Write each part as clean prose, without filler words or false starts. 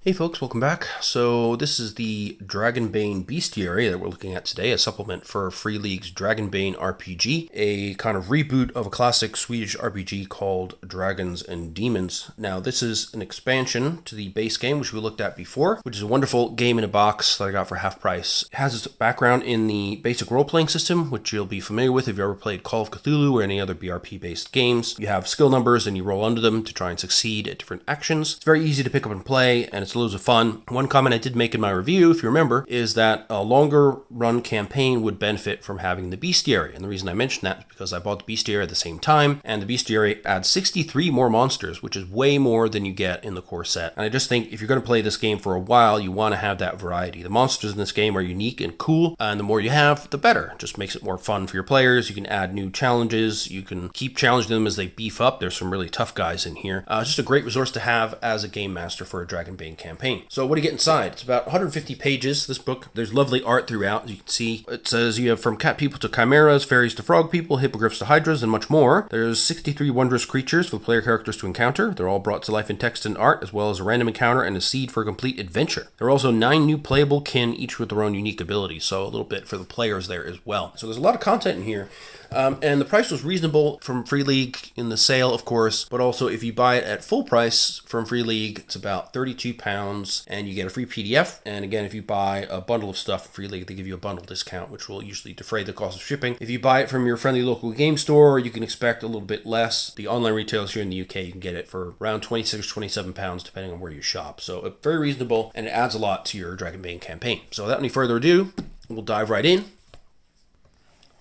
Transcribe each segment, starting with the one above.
Hey folks, welcome back. So this is the Dragonbane Bestiary that we're looking at today, a supplement for Free League's Dragonbane RPG, a kind of reboot of a classic Swedish RPG called Dragons and Demons. Now this is an expansion to the base game, which we looked at before, which is a wonderful game in a box that I got for half price. It has its background in the basic role-playing system, which you'll be familiar with if you ever played Call of Cthulhu or any other BRP-based games. You have skill numbers and you roll under them to try and succeed at different actions. It's very easy to pick up and play, and it's loads of fun. One comment I did make in my review, if you remember, is that a longer run campaign would benefit from having the Bestiary. And the reason I mentioned that is because I bought the Bestiary at the same time, and the Bestiary adds 63 more monsters, which is way more than you get in the core set. And I just think if you're going to play this game for a while, you want to have that variety. The monsters in this game are unique and cool, and the more you have, the better. It just makes it more fun for your players. You can add new challenges. You can keep challenging them as they beef up. There's some really tough guys in here. It's just a great resource to have as a game master for a Dragonbane campaign. So what do you get inside? It's about 150 pages, this book. There's lovely art throughout, as you can see. It says you have from cat people to chimeras, fairies to frog people, hippogriffs to hydras, and much more. There's 63 wondrous creatures for player characters to encounter. They're all brought to life in text and art, as well as a random encounter and a seed for a complete adventure. There are also 9 new playable kin, each with their own unique abilities, so a little bit for the players there as well. So there's a lot of content in here. And the price was reasonable from Free League in the sale, of course, but also if you buy it at full price from Free League, it's about £32, and you get a free PDF. And again, if you buy a bundle of stuff from Free League, they give you a bundle discount, which will usually defray the cost of shipping. If you buy it from your friendly local game store, you can expect a little bit less. The online retailers here in the UK, you can get it for around £26 or £27, depending on where you shop. So very reasonable, and it adds a lot to your Dragonbane campaign. So without any further ado, we'll dive right in.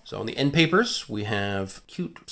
So on the end papers, we have cute /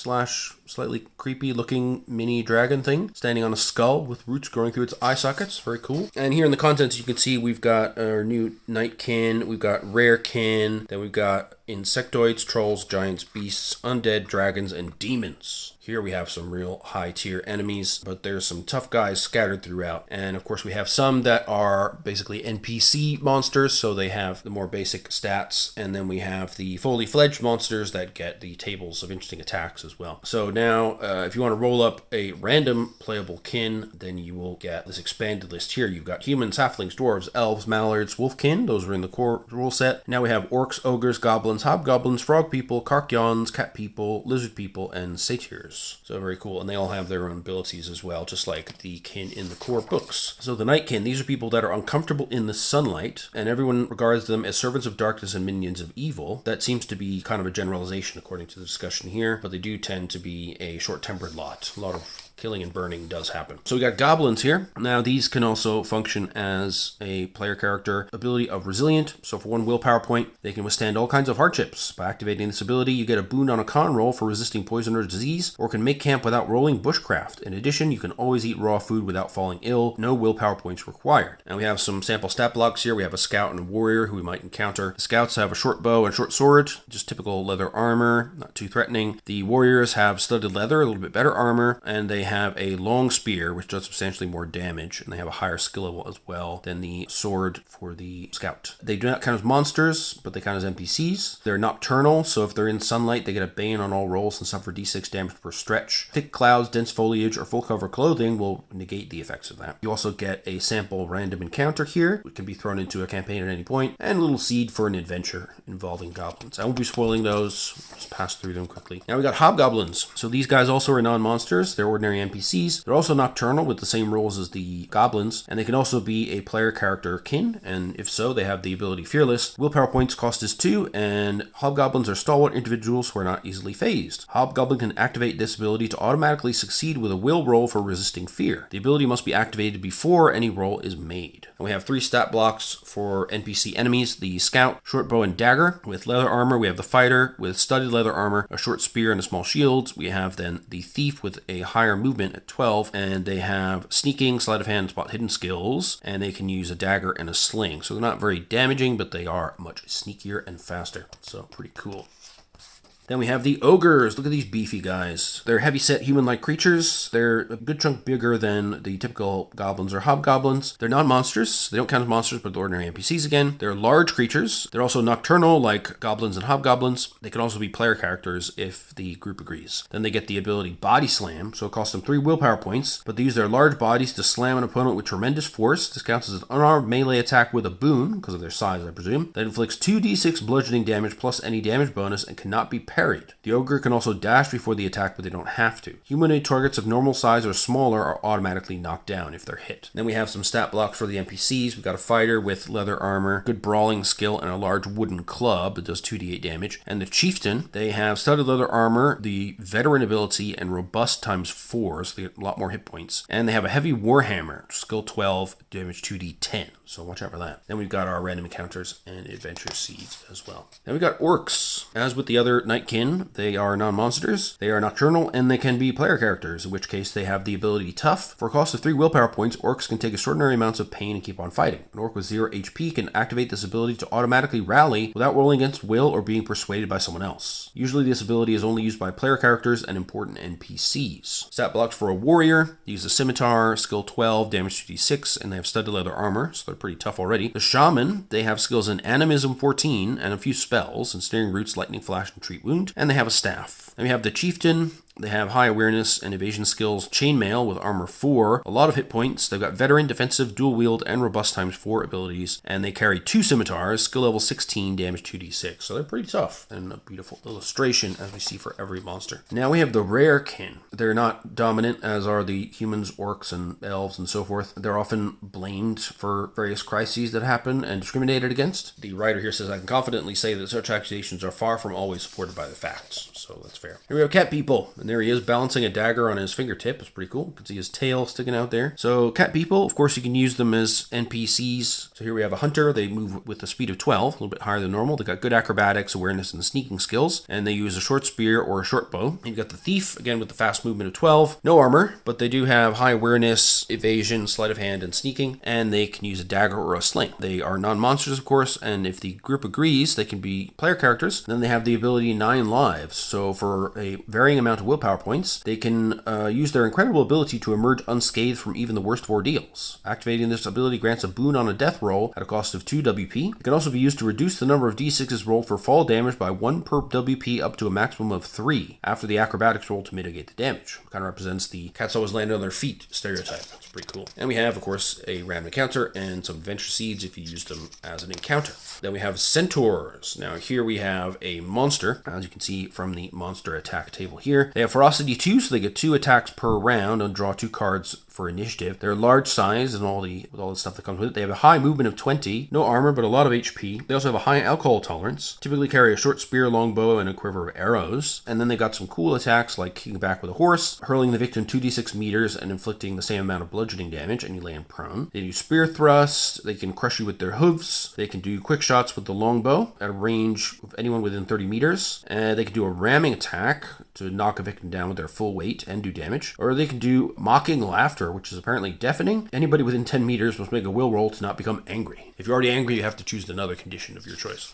slightly creepy looking mini dragon thing standing on a skull with roots growing through its eye sockets. Very cool. And here in the contents, you can see we've got our new Nightkin, we've got Rarekin, then we've got insectoids, trolls, giants, beasts, undead, dragons, and demons. Here we have some real high tier enemies, but there's some tough guys scattered throughout. And of course we have some that are basically NPC monsters, so they have the more basic stats. And then we have the fully fledged monsters that get the tables of interesting attacks as well. So now if you want to roll up a random playable kin, then you will get this expanded list here. You've got humans, halflings, dwarves, elves, mallards, wolfkin. Those are in the core rule set. Now we have orcs, ogres, goblins, hobgoblins, frog people, carkyons, cat people, lizard people, and satyrs. So very cool, and they all have their own abilities as well, just like the kin in the core books. So the Nightkin, these are people that are uncomfortable in the sunlight, and everyone regards them as servants of darkness and minions of evil. That seems to be kind of a generalization according to the discussion here, but they do tend to be a short-tempered lot. A lot of killing and burning does happen. So we got goblins here. Now these can also function as a player character ability of resilient. So for 1 willpower point, they can withstand all kinds of hardships. By activating this ability, you get a boon on a con roll for resisting poison or disease, or can make camp without rolling bushcraft. In addition, you can always eat raw food without falling ill. No willpower points required. And we have some sample stat blocks here. We have a scout and a warrior who we might encounter. The scouts have a short bow and short sword, just typical leather armor, not too threatening. The warriors have studded leather, a little bit better armor, and they have a long spear, which does substantially more damage, and they have a higher skill level as well than the sword for the scout. They do not count as monsters, but they count as NPCs. They're nocturnal, so if they're in sunlight, they get a bane on all rolls and suffer d6 damage per stretch. Thick clouds, dense foliage, or full cover clothing will negate the effects of that. You also get a sample random encounter here, which can be thrown into a campaign at any point, and a little seed for an adventure involving goblins. I won't be spoiling those, just pass through them quickly. Now we got hobgoblins. So these guys also are non-monsters. They're ordinary NPCs. They're also nocturnal with the same rules as the goblins, and they can also be a player character kin, and if so, they have the ability Fearless. Willpower points cost is 2, and hobgoblins are stalwart individuals who are not easily phased. Hobgoblin can activate this ability to automatically succeed with a will roll for resisting fear. The ability must be activated before any roll is made. And we have 3 stat blocks for NPC enemies: the scout, short bow and dagger. With leather armor, we have the fighter with studded leather armor, a short spear, and a small shield. We have then the thief with a higher movement at 12, and they have sneaking, sleight of hand, spot hidden skills, and they can use a dagger and a sling. So they're not very damaging, but they are much sneakier and faster. So pretty cool. Then we have the ogres. Look at these beefy guys. They're heavy-set human-like creatures. They're a good chunk bigger than the typical goblins or hobgoblins. They're non-monsters. They don't count as monsters, but they're ordinary NPCs again. They're large creatures. They're also nocturnal, like goblins and hobgoblins. They can also be player characters if the group agrees. Then they get the ability Body Slam, so it costs them 3 willpower points, but they use their large bodies to slam an opponent with tremendous force. This counts as an unarmed melee attack with a boon, because of their size, I presume. That inflicts 2d6 bludgeoning damage plus any damage bonus and cannot be parried. The ogre can also dash before the attack, but they don't have to. Humanoid targets of normal size or smaller are automatically knocked down if they're hit. Then we have some stat blocks for the NPCs. We've got a fighter with leather armor, good brawling skill, and a large wooden club that does 2d8 damage. And the chieftain, they have studded leather armor, the veteran ability, and robust times 4, so they get a lot more hit points. And they have a heavy warhammer, skill 12, damage 2d10. So watch out for that. Then we've got our random encounters and adventure seeds as well. Then we've got orcs. As with the other Nightkin, they are non-monsters. They are nocturnal and they can be player characters, in which case they have the ability Tough. For a cost of 3 willpower points, orcs can take extraordinary amounts of pain and keep on fighting. An orc with 0 HP can activate this ability to automatically rally without rolling against will or being persuaded by someone else. Usually this ability is only used by player characters and important NPCs. Stat blocks for a warrior. They use a scimitar, skill 12, damage 2d6, and they have studded leather armor, so they're pretty tough already. The shaman, they have skills in animism 14 and a few spells, ensnaring roots, lightning flash, and treat wound, and they have a staff. Then we have the chieftain. They have high awareness and evasion skills, chainmail with armor 4, a lot of hit points. They've got veteran, defensive, dual wield, and robust times 4 abilities, and they carry 2 scimitars, skill level 16, damage 2d6. So they're pretty tough, and a beautiful illustration as we see for every monster. Now we have the rare kin. They're not dominant as are the humans, orcs, and elves, and so forth. They're often blamed for various crises that happen and discriminated against. The writer here says, I can confidently say that such accusations are far from always supported by the facts. So that's fair. Here we have cat people. And there he is balancing a dagger on his fingertip. It's pretty cool. You can see his tail sticking out there. So cat people, of course, you can use them as NPCs. So here we have a hunter. They move with a speed of 12, a little bit higher than normal. They got good acrobatics, awareness, and sneaking skills. And they use a short spear or a short bow. And you've got the thief, again with the fast movement of 12. No armor, but they do have high awareness, evasion, sleight of hand, and sneaking. And they can use a dagger or a sling. They are non-monsters, of course. And if the group agrees, they can be player characters. Then they have the ability 9 lives. So for a varying amount of willpower points, they can use their incredible ability to emerge unscathed from even the worst of ordeals. Activating this ability grants a boon on a death roll at a cost of 2 WP. It can also be used to reduce the number of d6s rolled for fall damage by 1 per WP up to a maximum of 3 after the acrobatics roll to mitigate the damage. Kind of represents the cats always land on their feet stereotype. It's pretty cool. And we have, of course, a random encounter and some adventure seeds if you use them as an encounter. Then we have centaurs. Now here we have a monster, as you can see from the monster attack table here. They have ferocity 2, so they get 2 attacks per round and draw 2 cards for initiative. They're large size and with all the stuff that comes with it. They have a high movement of 20, no armor, but a lot of HP. They also have a high alcohol tolerance, typically carry a short spear, longbow, and a quiver of arrows. And then they got some cool attacks like kicking back with a horse, hurling the victim 2d6 meters and inflicting the same amount of bludgeoning damage, and you land prone. They do spear thrusts. They can crush you with their hooves. They can do quick shots with the longbow at a range of anyone within 30 meters. And they can do a ramming attack to knock a victim down with their full weight and do damage. Or they can do mocking laughter, which is apparently deafening. Anybody within 10 meters must make a will roll to not become angry. If you're already angry, you have to choose another condition of your choice.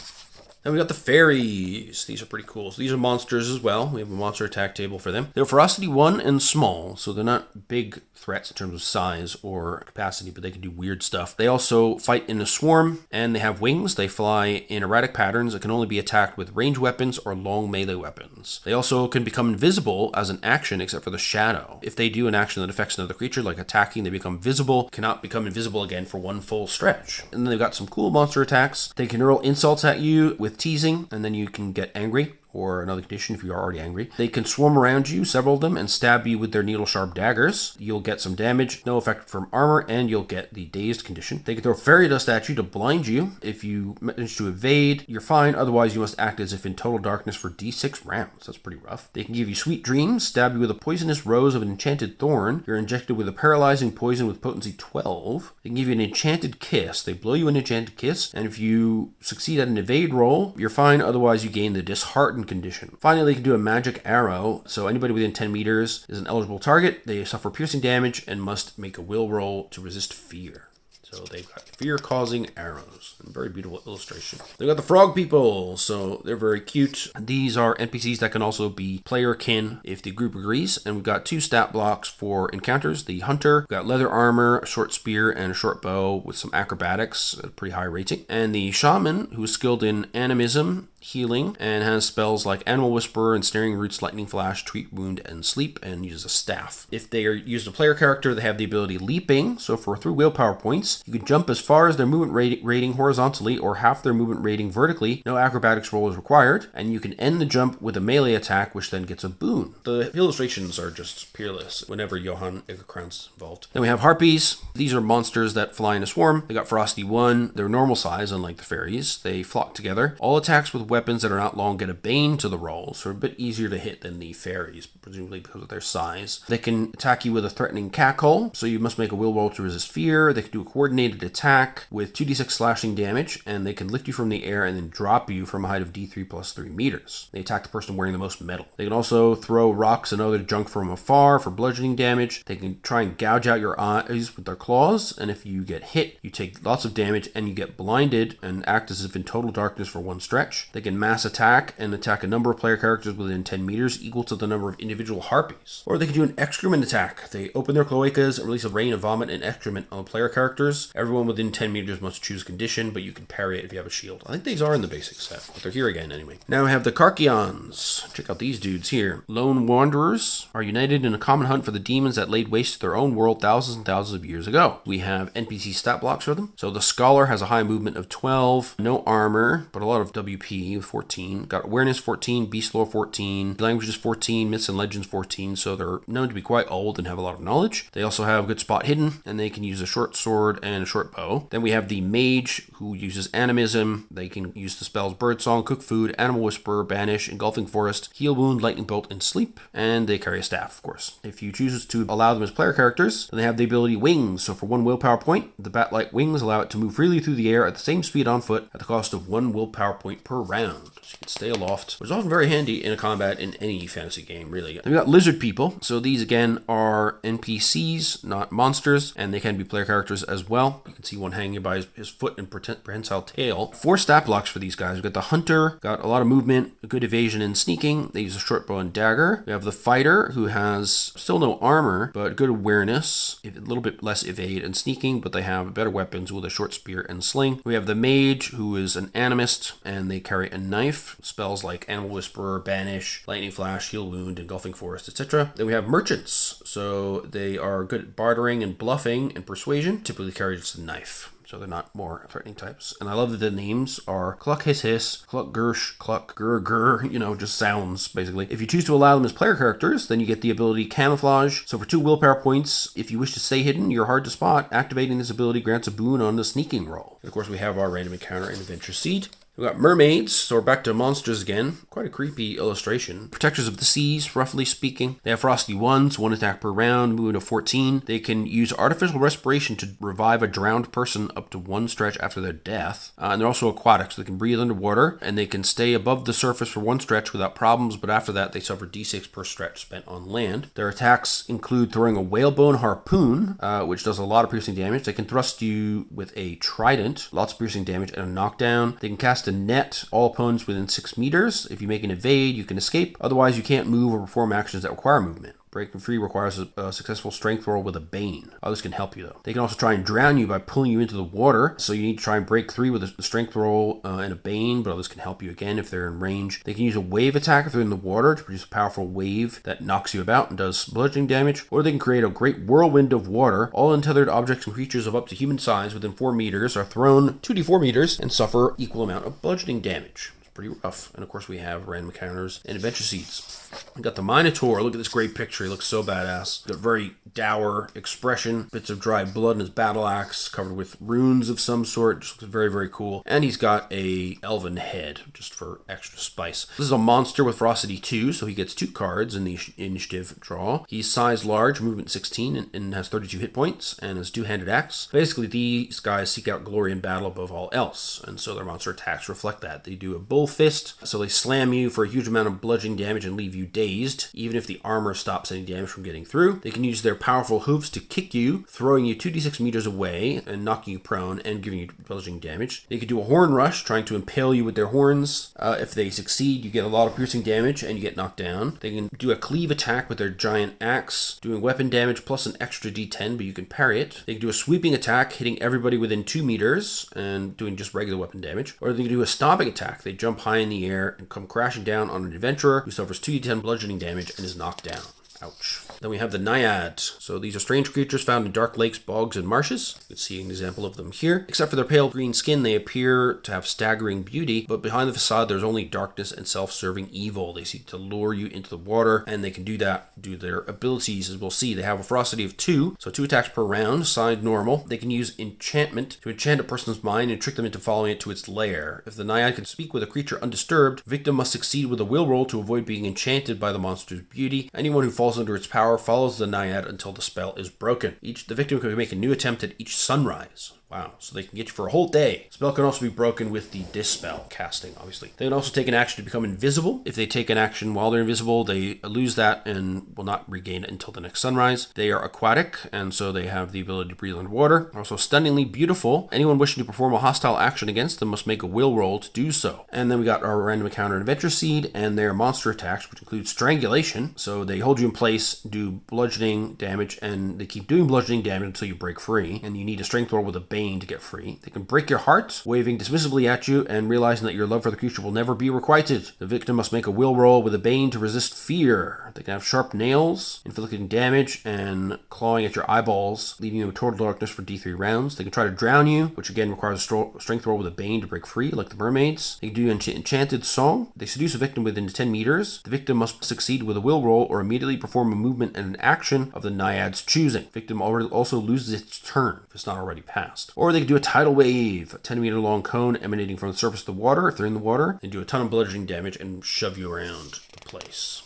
Then we got the fairies. These are pretty cool. So these are monsters as well. We have a monster attack table for them. They're ferocity 1 and small, so they're not big threats in terms of size or capacity, but they can do weird stuff. They also fight in a swarm, and they have wings. They fly in erratic patterns and can only be attacked with ranged weapons or long melee weapons. They also can become invisible as an action, except for the shadow. If they do an action that affects another creature, like attacking, they become visible, cannot become invisible again for one full stretch. And then they've got some cool monster attacks. They can hurl insults at you with teasing, and then you can get angry, or another condition if you are already angry. They can swarm around you, several of them, and stab you with their needle-sharp daggers. You'll get some damage, no effect from armor, and you'll get the dazed condition. They can throw fairy dust at you to blind you. If you manage to evade, you're fine. Otherwise, you must act as if in total darkness for d6 rounds. That's pretty rough. They can give you sweet dreams, stab you with a poisonous rose of an enchanted thorn. You're injected with a paralyzing poison with potency 12. They can give you an enchanted kiss. They blow you an enchanted kiss, and if you succeed at an evade roll, you're fine. Otherwise, you gain the disheartened condition. Finally, they can do a magic arrow. So anybody within 10 meters is an eligible target. They suffer piercing damage and must make a will roll to resist fear. So they've got fear-causing arrows. And very beautiful illustration. They've got the frog people, so they're very cute. These are NPCs that can also be player kin if the group agrees. And we've got 2 stat blocks for encounters. The hunter, we've got leather armor, a short spear, and a short bow with some acrobatics, a pretty high rating. And the shaman, who's skilled in animism, healing, and has spells like Animal Whisperer, Ensnaring Roots, Lightning Flash, Treat Wound, and Sleep, and uses a staff. If they are used a player character, they have the ability Leaping, so for 3 willpower points, you can jump as far as their movement rating horizontally or half their movement rating vertically. No acrobatics roll is required, and you can end the jump with a melee attack, which then gets a boon. The illustrations are just peerless whenever Johan Egerkrantz is involved. Then we have Harpies. These are monsters that fly in a swarm. They got Frosty 1. They're normal size, unlike the fairies. They flock together. All attacks with weapons that are not long get a bane to the roll, so a bit easier to hit than the fairies, presumably because of their size. They can attack you with a threatening cackle, so you must make a will roll to resist fear. They can do a coordinated attack with 2d6 slashing damage, and they can lift you from the air and then drop you from a height of d3 plus 3 meters. They attack the person wearing the most metal. They can also throw rocks and other junk from afar for bludgeoning damage. They can try and gouge out your eyes with their claws, and if you get hit, you take lots of damage and you get blinded and act as if in total darkness for one stretch. They can mass attack and attack a number of player characters within 10 meters equal to the number of individual harpies. Or they can do an excrement attack. They open their cloacas and release a rain of vomit and excrement on player characters. Everyone within 10 meters must choose a condition, but you can parry it if you have a shield. I think these are in the basic set, but they're here again anyway. Now we have the Karkions. Check out these dudes here. Lone wanderers are united in a common hunt for the demons that laid waste to their own world thousands and thousands of years ago. We have NPC stat blocks for them. So the Scholar has a high movement of 12, no armor, but a lot of WP with 14. Got awareness 14, beast lore 14, languages 14, myths and legends 14, so they're known to be quite old and have a lot of knowledge. They also have good spot hidden, and they can use a short sword and a short bow. Then we have the Mage, who uses animism. They can use the spells Birdsong, Cook Food, Animal Whisperer, Banish, Engulfing Forest, Heal Wound, Lightning Bolt, and Sleep. And they carry a staff, of course. If you choose to allow them as player characters, then they have the ability Wings. So for 1 willpower point, the bat-like wings allow it to move freely through the air at the same speed on foot at the cost of 1 willpower point per round. So you can stay aloft, which is often very handy in a combat in any fantasy game, really. Then we got Lizard People. So these, again, are NPCs, not monsters, and they can be player characters as well. You can see one hanging by his foot and prehensile tail. 4 stat blocks for these guys. We've got the Hunter, got a lot of movement, good evasion and sneaking. They use a short bow and dagger. We have the Fighter, who has still no armor, but good awareness, a little bit less evade and sneaking, but they have better weapons with a short spear and sling. We have the Mage, who is an animist, and they carry a knife. Spells like Animal Whisperer, Banish, Lightning Flash, Heal Wound, Engulfing Forest, etc. Then we have Merchants, so they are good at bartering and bluffing and persuasion, typically carry just a knife. So they're not more threatening types. And I love that the names are Cluck Hiss Hiss, Cluck Gersh, Cluck Gur Gur, just sounds, basically. If you choose to allow them as player characters, then you get the ability Camouflage. So for 2 willpower points, if you wish to stay hidden, you're hard to spot. Activating this ability grants a boon on the sneaking roll. And of course, we have our random encounter and adventure seed. We've got mermaids, so we're back to monsters again. Quite a creepy illustration. Protectors of the seas, roughly speaking. They have Frosty 1s, 1 attack per round, moving to 14. They can use artificial respiration to revive a drowned person up to 1 stretch after their death. And they're also aquatic, so they can breathe underwater, and they can stay above the surface for 1 stretch without problems, but after that, they suffer d6 per stretch spent on land. Their attacks include throwing a whalebone harpoon, which does a lot of piercing damage. They can thrust you with a trident, lots of piercing damage, and a knockdown. They can cast a net all opponents within 6 meters. If you make an evade, you can escape. Otherwise, you can't move or perform actions that require movement. Breaking free requires a successful strength roll with a bane. Others can help you, though. They can also try and drown you by pulling you into the water, so you need to try and break free with a strength roll and a bane, but others can help you again if they're in range. They can use a wave attack if they're in the water to produce a powerful wave that knocks you about and does bludgeoning damage, or they can create a great whirlwind of water. All untethered objects and creatures of up to human size within 4 meters are thrown 2d4 meters and suffer equal amount of bludgeoning damage. Pretty rough. And of course we have random encounters and adventure seeds. We got the Minotaur. Look at this great picture. He looks so badass. Got very dour expression. Bits of dry blood in his battle axe, covered with runes of some sort. Just looks very, very cool. And he's got a elven head, just for extra spice. This is a monster with ferocity 2, so he gets 2 cards in the initiative draw. He's size large, movement 16, and has 32 hit points, and has 2-handed axe. Basically, these guys seek out glory in battle above all else, and so their monster attacks reflect that. They do a bull Bull Fist, so they slam you for a huge amount of bludgeoning damage and leave you dazed, even if the armor stops any damage from getting through. They can use their powerful hooves to kick you, throwing you 2d6 meters away and knocking you prone and giving you bludgeoning damage. They can do a horn rush, trying to impale you with their horns. If they succeed, you get a lot of piercing damage and you get knocked down. They can do a cleave attack with their giant axe, doing weapon damage plus an extra d10, but you can parry it. They can do a sweeping attack, hitting everybody within 2 meters and doing just regular weapon damage. Or they can do a stomping attack. They jump high in the air and come crashing down on an adventurer who suffers 2d10 bludgeoning damage and is knocked down. Ouch. Then we have the Naiad. So these are strange creatures found in dark lakes, bogs, and marshes. You can see an example of them here. Except for their pale green skin, they appear to have staggering beauty, but behind the facade there's only darkness and self-serving evil. They seek to lure you into the water, and they can do that due to their abilities, as we'll see. They have a ferocity of 2, so 2 attacks per round, side normal. They can use enchantment to enchant a person's mind and trick them into following it to its lair. If the Naiad can speak with a creature undisturbed, victim must succeed with a will roll to avoid being enchanted by the monster's beauty. Anyone who falls under its power follows the Naiad until the spell is broken. The victim can make a new attempt at each sunrise. Wow, so they can get you for a whole day. Spell can also be broken with the dispel casting, obviously. They can also take an action to become invisible. If they take an action while they're invisible, they lose that and will not regain it until the next sunrise. They are aquatic, and so they have the ability to breathe underwater. Also stunningly beautiful. Anyone wishing to perform a hostile action against them must make a will roll to do so. And then we got our random encounter and adventure seed, and their monster attacks, which include strangulation. So they hold you in place, do bludgeoning damage, and they keep doing bludgeoning damage until you break free. And you need a strength roll with a bane to get free. They can break your heart, waving dismissively at you and realizing that your love for the creature will never be requited. The victim must make a will roll with a bane to resist fear. They can have sharp nails, inflicting damage and clawing at your eyeballs, leaving you in total darkness for d3 rounds. They can try to drown you, which again requires a strength roll with a bane to break free, like the mermaids. They can do enchanted song. They seduce a victim within 10 meters. The victim must succeed with a will roll or immediately perform a movement and an action of the Naiad's choosing. Victim also loses its turn if it's not already passed. Or they can do a tidal wave, a 10-meter long cone emanating from the surface of the water if they're in the water, and do a ton of bludgeoning damage and shove you around the place.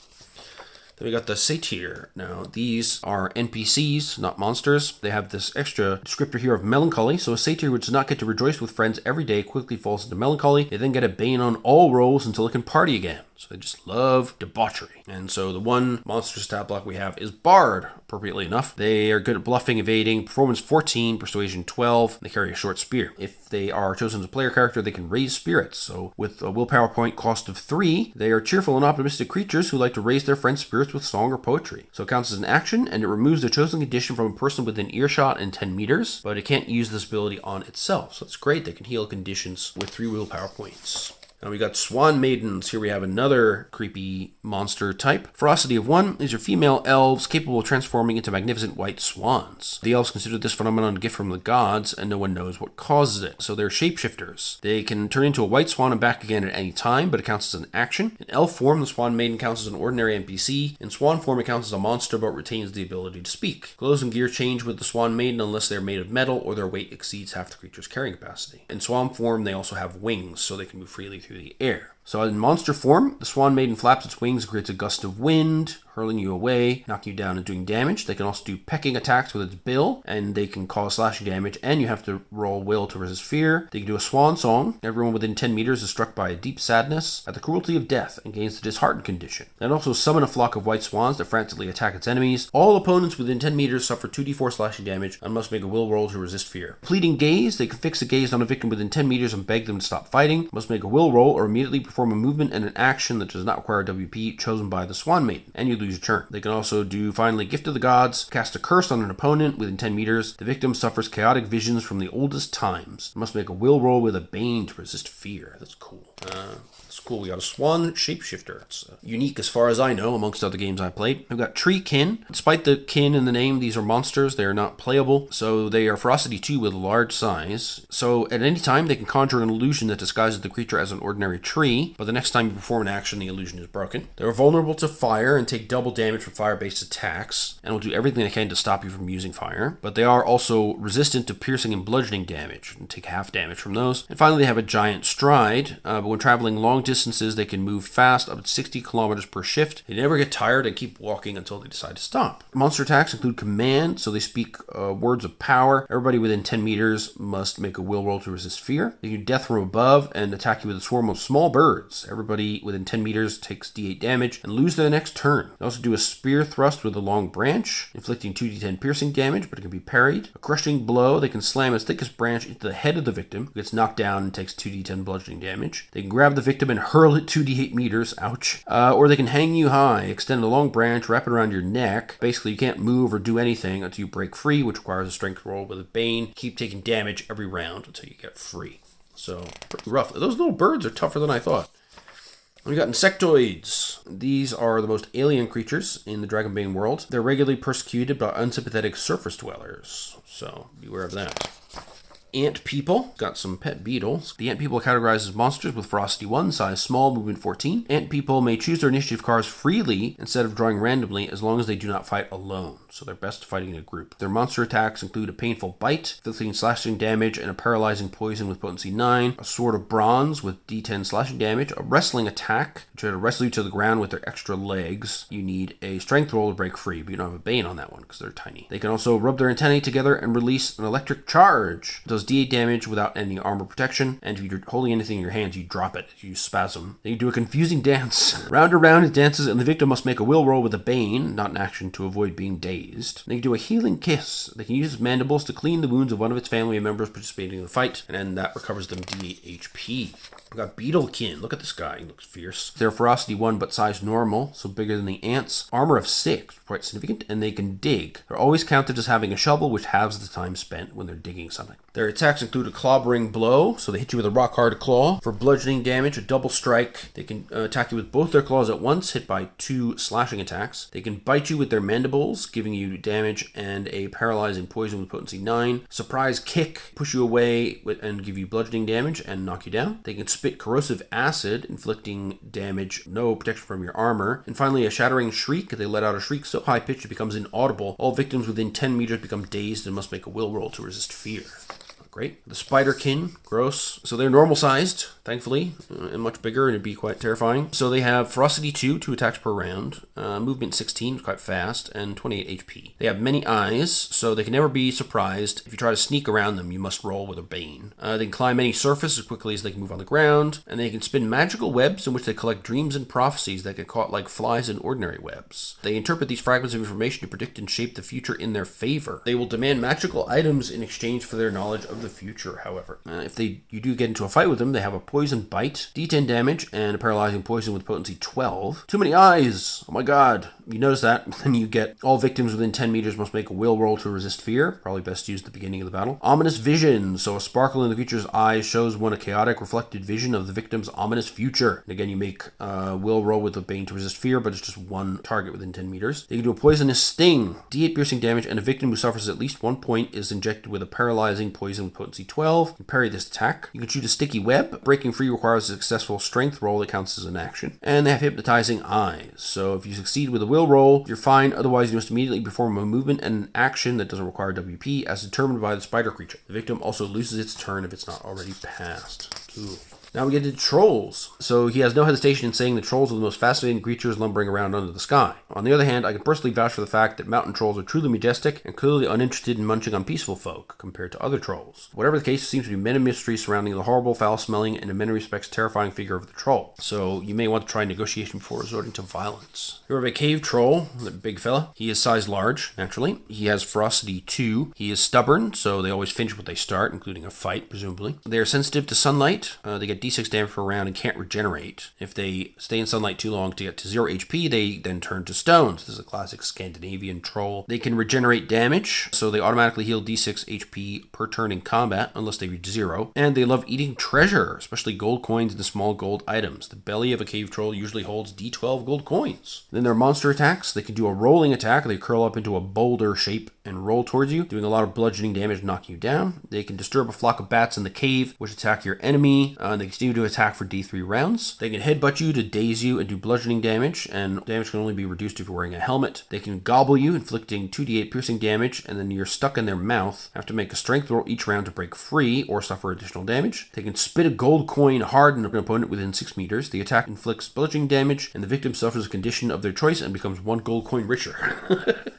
Then we got the Satyr. Now, these are NPCs, not monsters. They have this extra descriptor here of melancholy. So a Satyr which does not get to rejoice with friends every day quickly falls into melancholy. They then get a bane on all rolls until it can party again. So they just love debauchery. And so the one monster stat block we have is Bard, appropriately enough. They are good at bluffing, evading, performance 14, persuasion 12. They carry a short spear. If they are chosen as a player character, they can raise spirits. So with a willpower point cost of 3, they are cheerful and optimistic creatures who like to raise their friends' spirits with song or poetry. So it counts as an action, and it removes the chosen condition from a person within earshot in 10 meters, but it can't use this ability on itself. So it's great. They can heal conditions with 3 willpower points. Now we got Swan Maidens. Here we have another creepy monster type. Ferocity of 1. These are female elves capable of transforming into magnificent white swans. The elves consider this phenomenon a gift from the gods, and no one knows what causes it. So they're shapeshifters. They can turn into a white swan and back again at any time, but it counts as an action. In elf form, the Swan Maiden counts as an ordinary NPC. In swan form, it counts as a monster, but retains the ability to speak. Clothes and gear change with the Swan Maiden unless they're made of metal or their weight exceeds half the creature's carrying capacity. In swan form, they also have wings, so they can move freely through the air. So in monster form, the Swan Maiden flaps its wings and creates a gust of wind, hurling you away, knocking you down and doing damage. They can also do pecking attacks with its bill, and they can cause slashing damage, and you have to roll will to resist fear. They can do a swan song. Everyone within 10 meters is struck by a deep sadness at the cruelty of death and gains the disheartened condition. And also summon a flock of white swans that frantically attack its enemies. All opponents within 10 meters suffer 2d4 slashing damage and must make a will roll to resist fear. Pleading gaze. They can fix a gaze on a victim within 10 meters and beg them to stop fighting. Must make a will roll or immediately perform a movement and an action that does not require a WP chosen by the Swan Maiden, and you lose your turn. They can also do, finally, Gift of the Gods, cast a curse on an opponent within 10 meters. The victim suffers chaotic visions from the oldest times. Must make a will roll with a bane to resist fear. That's cool. Cool, we got a swan shapeshifter. It's unique as far as I know amongst other games I played. We've got tree kin. Despite the kin in the name, these are monsters. They are not playable. So they are ferocity 2 with large size. So at any time they can conjure an illusion that disguises the creature as an ordinary tree, but the next time you perform an action the illusion is broken. They're vulnerable to fire and take double damage from fire-based attacks, and will do everything they can to stop you from using fire. But they are also resistant to piercing and bludgeoning damage and take half damage from those. And finally they have a giant stride, but when traveling long distances. They can move fast, up to 60 kilometers per shift. They never get tired and keep walking until they decide to stop. Monster attacks include command, so they speak words of power. Everybody within 10 meters must make a will roll to resist fear. They do death from above and attack you with a swarm of small birds. Everybody within 10 meters takes d8 damage and lose their next turn. They also do a spear thrust with a long branch, inflicting 2d10 piercing damage, but it can be parried. A crushing blow, they can slam its thickest branch into the head of the victim, who gets knocked down and takes 2d10 bludgeoning damage. They can grab the victim and hurl it 2d8 meters, ouch. Or they can hang you high, extend a long branch, wrap it around your neck. Basically, you can't move or do anything until you break free, which requires a strength roll with a Bane. Keep taking damage every round until you get free. So, pretty rough. Those little birds are tougher than I thought. We got insectoids. These are the most alien creatures in the Dragonbane world. They're regularly persecuted by unsympathetic surface dwellers, so beware of that. Ant people, got some pet beetles. The ant people are categorized as monsters with ferocity 1, size small, movement 14. Ant people may choose their initiative cards freely instead of drawing randomly as long as they do not fight alone, so they're best fighting in a group. Their monster attacks include a painful bite, inflicting slashing damage, and a paralyzing poison with potency 9, a sword of bronze with d10 slashing damage, a wrestling attack, try to wrestle you to the ground with their extra legs. You need a strength roll to break free, but you don't have a Bane on that one because they're tiny. They can also rub their antennae together and release an electric charge. It does d8 damage without any armor protection, and if you're holding anything in your hands, you drop it. You spasm. They do a confusing dance. Round and round it dances, and the victim must make a will roll with a Bane, not an action, to avoid being dazed. They can do a healing kiss. They can use its mandibles to clean the wounds of one of its family members participating in the fight, and then that recovers them d8 HP. We've got Beetlekin. Look at this guy. He looks fierce. They're ferocity 1, but size normal, so bigger than the ants. Armor of 6, quite significant, and they can dig. They're always counted as having a shovel, which halves the time spent when they're digging something. Their attacks include a clobbering blow, so they hit you with a rock-hard claw. For bludgeoning damage, a double strike. They can attack you with both their claws at once, hit by 2 slashing attacks. They can bite you with their mandibles, giving you damage and a paralyzing poison with potency 9. Surprise kick, push you away and give you bludgeoning damage and knock you down. They can spit corrosive acid, inflicting damage, no protection from your armor. And finally, a shattering shriek. They let out a shriek so high-pitched it becomes inaudible. All victims within 10 meters become dazed and must make a will roll to resist fear. Great. The Spiderkin, gross. So they're normal sized, thankfully, and much bigger, and it'd be quite terrifying. So they have ferocity 2, 2 attacks per round, movement 16, quite fast, and 28 HP. They have many eyes, so they can never be surprised. If you try to sneak around them, you must roll with a Bane. They can climb any surface as quickly as they can move on the ground, and they can spin magical webs in which they collect dreams and prophecies that get caught like flies in ordinary webs. They interpret these fragments of information to predict and shape the future in their favor. They will demand magical items in exchange for their knowledge of the future, however. If you do get into a fight with them, they have a poison bite, d10 damage, and a paralyzing poison with potency 12. Too many eyes! Oh my god. You notice that, then you get all victims within 10 meters must make a will roll to resist fear. Probably best used at the beginning of the battle. Ominous vision. So a sparkle in the creature's eyes shows one a chaotic reflected vision of the victim's ominous future. And again, you make a will roll with a Bane to resist fear, but it's just one target within 10 meters. They can do a poisonous sting, d8 piercing damage, and a victim who suffers at least 1 point is injected with a paralyzing poison with potency 12. You can parry this attack. You can shoot a sticky web. Breaking free requires a successful strength roll that counts as an action. And they have hypnotizing eyes. So if you succeed with a will roll, you're fine. Otherwise, you must immediately perform a movement and an action that doesn't require WP as determined by the spider creature. The victim also loses its turn if it's not already passed. Ooh. Now we get into trolls. So he has no hesitation in saying that trolls are the most fascinating creatures lumbering around under the sky. On the other hand, I can personally vouch for the fact that mountain trolls are truly majestic and clearly uninterested in munching on peaceful folk compared to other trolls. Whatever the case, there seems to be many mysteries surrounding the horrible, foul-smelling, and in many respects terrifying figure of the troll. So you may want to try negotiation before resorting to violence. We have a cave troll, the big fella. He is size large, naturally. He has ferocity 2. He is stubborn, so they always finish what they start, including a fight, presumably. They are sensitive to sunlight. They get d6 damage per round and can't regenerate. If they stay in sunlight too long to get to 0 HP, they then turn to stones. This is a classic Scandinavian troll. They can regenerate damage, so they automatically heal d6 HP per turn in combat, unless they reach 0. And they love eating treasure, especially gold coins and small gold items. The belly of a cave troll usually holds d12 gold coins. Then their monster attacks. They can do a rolling attack. They curl up into a boulder shape and roll towards you, doing a lot of bludgeoning damage, knocking you down. They can disturb a flock of bats in the cave, which attack your enemy. They continue to attack for D3 rounds. They can headbutt you to daze you and do bludgeoning damage, and damage can only be reduced if you're wearing a helmet. They can gobble you, inflicting 2d8 piercing damage, and then you're stuck in their mouth. Have to make a strength roll each round to break free or suffer additional damage. They can spit a gold coin hard on an opponent within 6 meters. The attack inflicts bludgeoning damage, and the victim suffers a condition of their choice and becomes 1 gold coin richer.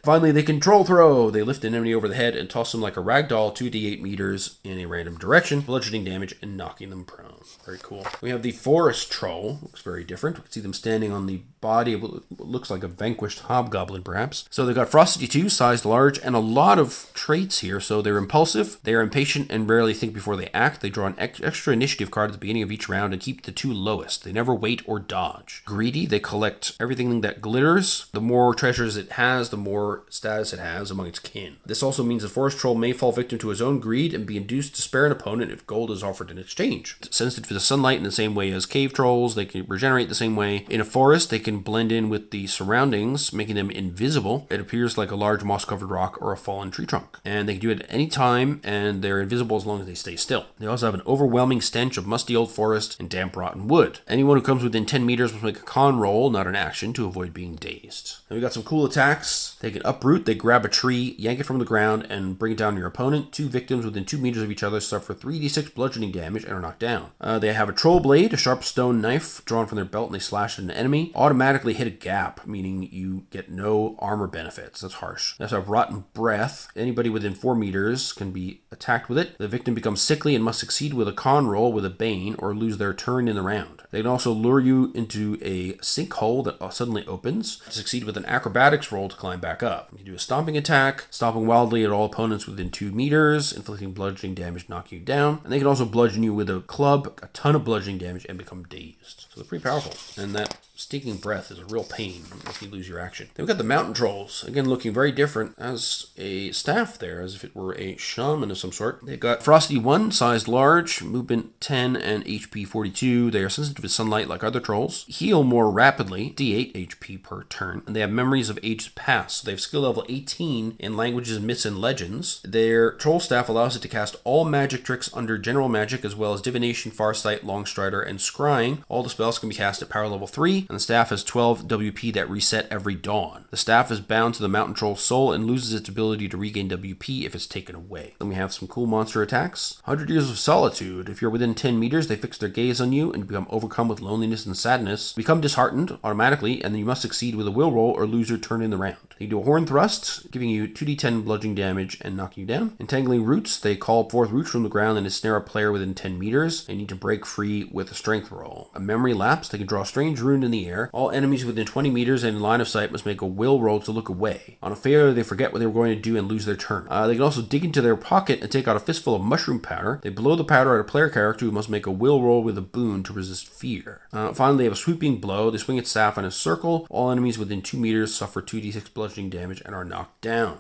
Finally, they can troll throw. They lift an enemy over the head and toss them like a ragdoll 2d8 meters in a random direction, bludgeoning damage and knocking them prone. Very cool. We have the forest troll. Looks very different. We can see them standing on the body of what looks like a vanquished hobgoblin, perhaps. So they've got Ferocity 2, sized large, and a lot of traits here. So they're impulsive, they are impatient, and rarely think before they act. They draw an extra initiative card at the beginning of each round and keep the 2 lowest. They never wait or dodge. Greedy, they collect everything that glitters. The more treasures it has, the more status it has among its kin. This also means the forest troll may fall victim to his own greed and be induced to spare an opponent if gold is offered in exchange. It's sensitive to the sunlight in the same way as cave trolls. They can regenerate the same way. In a forest, they can blend in with the surroundings, making them invisible. It appears like a large moss-covered rock or a fallen tree trunk. And they can do it at any time, and they're invisible as long as they stay still. They also have an overwhelming stench of musty old forest and damp rotten wood. Anyone who comes within 10 meters must make a con roll, not an action, to avoid being dazed. And we got some cool attacks. They can uproot, they grab a tree, yank it from the ground, and bring it down your opponent. 2 victims within 2 meters of each other suffer 3d6 bludgeoning damage and are knocked down. They have a troll blade, a sharp stone knife drawn from their belt, and they slash at an enemy. Automatically hit a gap, meaning you get no armor benefits. That's harsh. They also have rotten breath. Anybody within 4 meters can be attacked with it. The victim becomes sickly and must succeed with a con roll with a bane or lose their turn in the round. They can also lure you into a sinkhole that suddenly opens. Succeed with an acrobatics roll to climb back up. You can do a stomping attack, stomping wildly at all opponents within 2 meters, inflicting bludgeoning damage, knocking you down. And they can also bludgeon you with a club, a ton of bludgeoning damage, and become dazed. So they're pretty powerful. And that stinking breath is a real pain if you lose your action. Then we've got the mountain trolls, again looking very different as a staff there, as if it were a shaman of some sort. They've got Ferocity 1, sized large, movement 10, and HP 42. They are sensitive to sunlight like other trolls. Heal more rapidly, D8 HP per turn. And they have memories of ages past. So they have skill level 18 in languages, myths, and legends. Their troll staff allows it to cast all magic tricks under general magic, as well as divination, farsight, longstrider, and scrying. All the spells can be cast at power level 3. And the staff has 12 WP that reset every dawn. The staff is bound to the mountain troll's soul and loses its ability to regain WP if it's taken away. Then we have some cool monster attacks. 100 Years of Solitude. If you're within 10 meters, they fix their gaze on you and you become overcome with loneliness and sadness. Become disheartened automatically, and then you must succeed with a will roll or lose your turn in the round. They do a horn thrust, giving you 2d10 bludgeoning damage and knocking you down. Entangling Roots. They call forth roots from the ground and ensnare a player within 10 meters. They need to break free with a strength roll. A Memory Lapse. They can draw a strange rune in the air. All enemies within 20 meters and in line of sight must make a will roll to look away. On a failure, they forget what they were going to do and lose their turn. They can also dig into their pocket and take out a fistful of mushroom powder. They blow the powder at a player character who must make a will roll with a boon to resist fear. Finally, they have a Swooping Blow. They swing its staff in a circle. All enemies within 2 meters suffer 2d6 bludgeoning damage and are knocked down.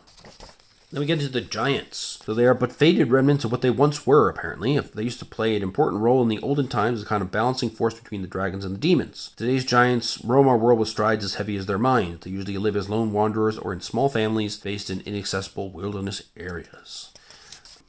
Then we get into the giants. So they are but faded remnants of what they once were, apparently. They used to play an important role in the olden times as a kind of balancing force between the dragons and the demons. Today's giants roam our world with strides as heavy as their minds. They usually live as lone wanderers or in small families based in inaccessible wilderness areas.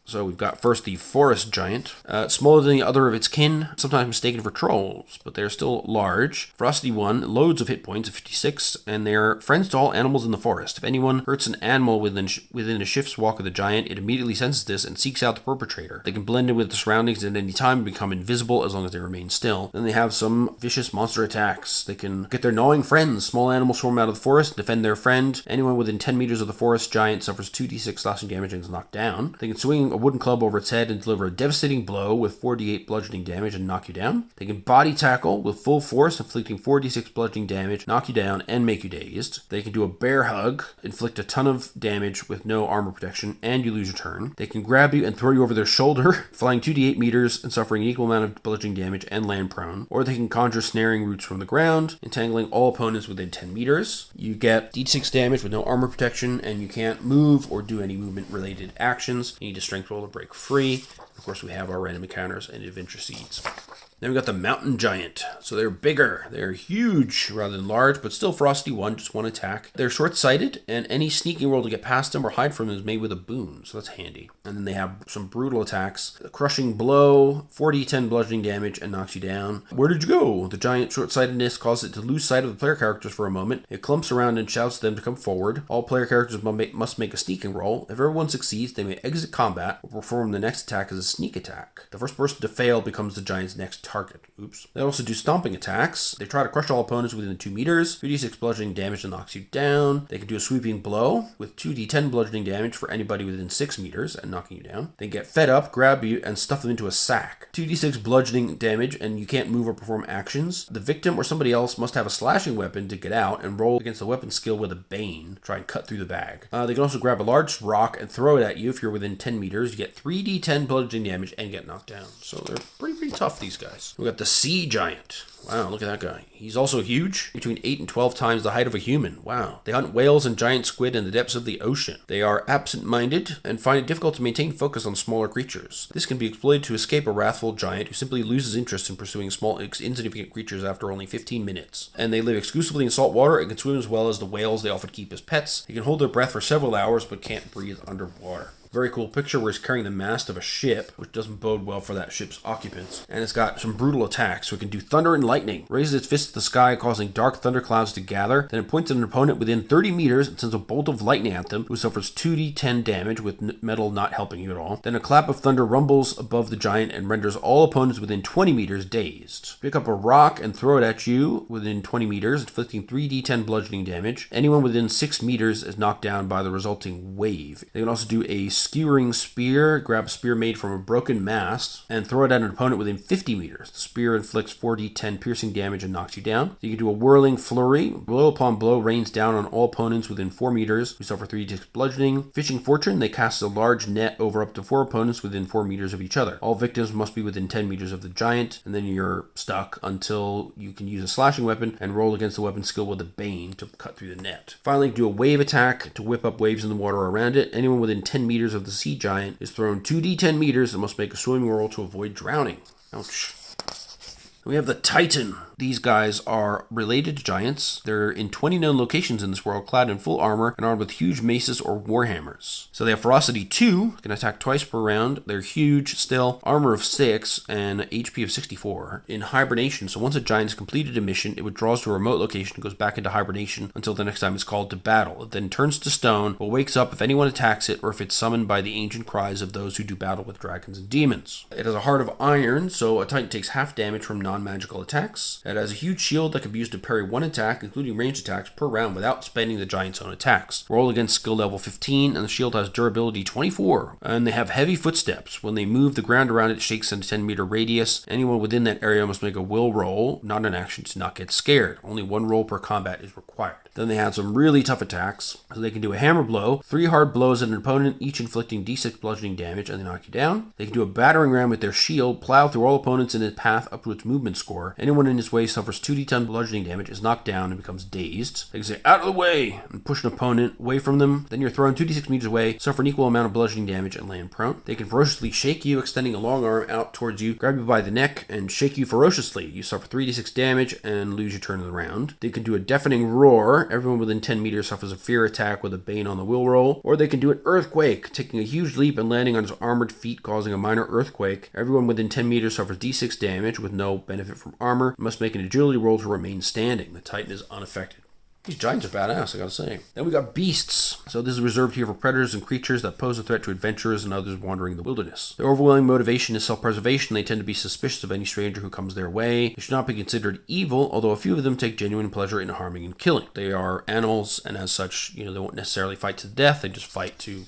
So we've got first the forest giant, smaller than the other of its kin, sometimes mistaken for trolls, but they're still large. Ferocity 1, loads of hit points of 56, and they're friends to all animals in the forest. If anyone hurts an animal within a shift's walk of the giant, it immediately senses this and seeks out the perpetrator. They can blend in with the surroundings at any time and become invisible as long as they remain still. Then they have some vicious monster attacks. They can get their gnawing friends. Small animals swarm out of the forest, defend their friend. Anyone within 10 meters of the forest giant suffers 2d6 slashing damage and is knocked down. They can swing a wooden club over its head and deliver a devastating blow with 4d8 bludgeoning damage and knock you down. They can body tackle with full force, inflicting 4d6 bludgeoning damage, knock you down, and make you dazed. They can do a bear hug, inflict a ton of damage with no armor protection, and you lose your turn. They can grab you and throw you over their shoulder, flying 2d8 meters and suffering an equal amount of bludgeoning damage and land prone. Or they can conjure snaring roots from the ground, entangling all opponents within 10 meters. You get d6 damage with no armor protection, and you can't move or do any movement-related actions. You need to strength roll to break free. Of course, we have our random encounters and adventure seeds. Then we got the mountain giant. So they're bigger. They're huge rather than large, but still ferocity 1, just 1 attack. They're short-sighted, and any sneaking roll to get past them or hide from them is made with a boon, so that's handy. And then they have some brutal attacks. The crushing blow, 4d10 bludgeoning damage, and knocks you down. Where did you go? The giant short-sightedness causes it to lose sight of the player characters for a moment. It clumps around and shouts to them to come forward. All player characters must make a sneaking roll. If everyone succeeds, they may exit combat or perform the next attack as a sneak attack. The first person to fail becomes the giant's next target. Oops. They also do stomping attacks. They try to crush all opponents within 2 meters. 3d6 bludgeoning damage and knocks you down. They can do a sweeping blow with 2d10 bludgeoning damage for anybody within 6 meters and knocking you down. They get fed up, grab you, and stuff them into a sack. 2d6 bludgeoning damage, and you can't move or perform actions. The victim or somebody else must have a slashing weapon to get out and roll against the weapon skill with a bane. Try and cut through the bag. They can also grab a large rock and throw it at you if you're within 10 meters. You get 3d10 bludgeoning damage and get knocked down. So they're pretty tough, these guys. We got the sea giant. Wow, look at that guy. He's also huge, between 8 and 12 times the height of a human. Wow. They hunt whales and giant squid in the depths of the ocean. They are absent-minded and find it difficult to maintain focus on smaller creatures. This can be exploited to escape a wrathful giant who simply loses interest in pursuing small, insignificant creatures after only 15 minutes. And they live exclusively in salt water and can swim as well as the whales they often keep as pets. They can hold their breath for several hours but can't breathe underwater. Very cool picture where he's carrying the mast of a ship, which doesn't bode well for that ship's occupants. And it's got some brutal attacks, so it can do thunder and lightning. Raises its fist to the sky, causing dark thunderclouds to gather. Then it points at an opponent within 30 meters and sends a bolt of lightning at them, who suffers 2d10 damage with metal not helping you at all. Then a clap of thunder rumbles above the giant and renders all opponents within 20 meters dazed. Pick up a rock and throw it at you within 20 meters, inflicting 3d10 bludgeoning damage. Anyone within 6 meters is knocked down by the resulting wave. They can also do a skewering spear, grab a spear made from a broken mast, and throw it at an opponent within 50 meters. The spear inflicts 4d10 piercing damage and knocks you down. You can do a whirling flurry. Blow upon blow rains down on all opponents within 4 meters, who suffer 3d6 bludgeoning. Fishing fortune, they cast a large net over up to 4 opponents within 4 meters of each other. All victims must be within 10 meters of the giant, and then you're stuck until you can use a slashing weapon and roll against the weapon skill with a bane to cut through the net. Finally, do a wave attack to whip up waves in the water around it. Anyone within 10 meters of the sea giant is thrown 2d10 meters and must make a swimming roll to avoid drowning. Ouch. We have the Titan. These guys are related to giants. They're in 20 known locations in this world, clad in full armor and armed with huge maces or warhammers. So they have ferocity 2, can attack twice per round. They're huge still, armor of 6, and HP of 64. In hibernation, so once a giant has completed a mission, it withdraws to a remote location and goes back into hibernation until the next time it's called to battle. It then turns to stone, but wakes up if anyone attacks it or if it's summoned by the ancient cries of those who do battle with dragons and demons. It has a heart of iron, so a Titan takes half damage from non-magical attacks. It has a huge shield that can be used to parry 1 attack, including ranged attacks, per round without spending the giant's own attacks. Roll against skill level 15, and the shield has durability 24. And they have heavy footsteps. When they move, the ground around it shakes in a 10-meter radius. Anyone within that area must make a will roll, not an action, to not get scared. Only 1 roll per combat is required. Then they have some really tough attacks. So they can do a hammer blow, 3 hard blows at an opponent, each inflicting d6 bludgeoning damage, and they knock you down. They can do a battering ram with their shield, plow through all opponents in its path up to its movement score. Anyone in its way suffers 2d10 bludgeoning damage, is knocked down, and becomes dazed. They can say, out of the way, and push an opponent away from them. Then you're thrown 2d6 meters away, suffer an equal amount of bludgeoning damage, and land prone. They can ferociously shake you, extending a long arm out towards you, grab you by the neck, and shake you ferociously. You suffer 3d6 damage, and lose your turn of the round. They can do a deafening roar. Everyone within 10 meters suffers a fear attack with a bane on the will roll. Or they can do an earthquake, taking a huge leap and landing on his armored feet, causing a minor earthquake. Everyone within 10 meters suffers d6 damage with no benefit from armor, must make an agility roll to remain standing. The Titan is unaffected. These giants are badass, I gotta say. Then we got beasts. So this is reserved here for predators and creatures that pose a threat to adventurers and others wandering the wilderness. Their overwhelming motivation is self-preservation. They tend to be suspicious of any stranger who comes their way. They should not be considered evil, although a few of them take genuine pleasure in harming and killing. They are animals, and as such, they won't necessarily fight to the death. They just fight to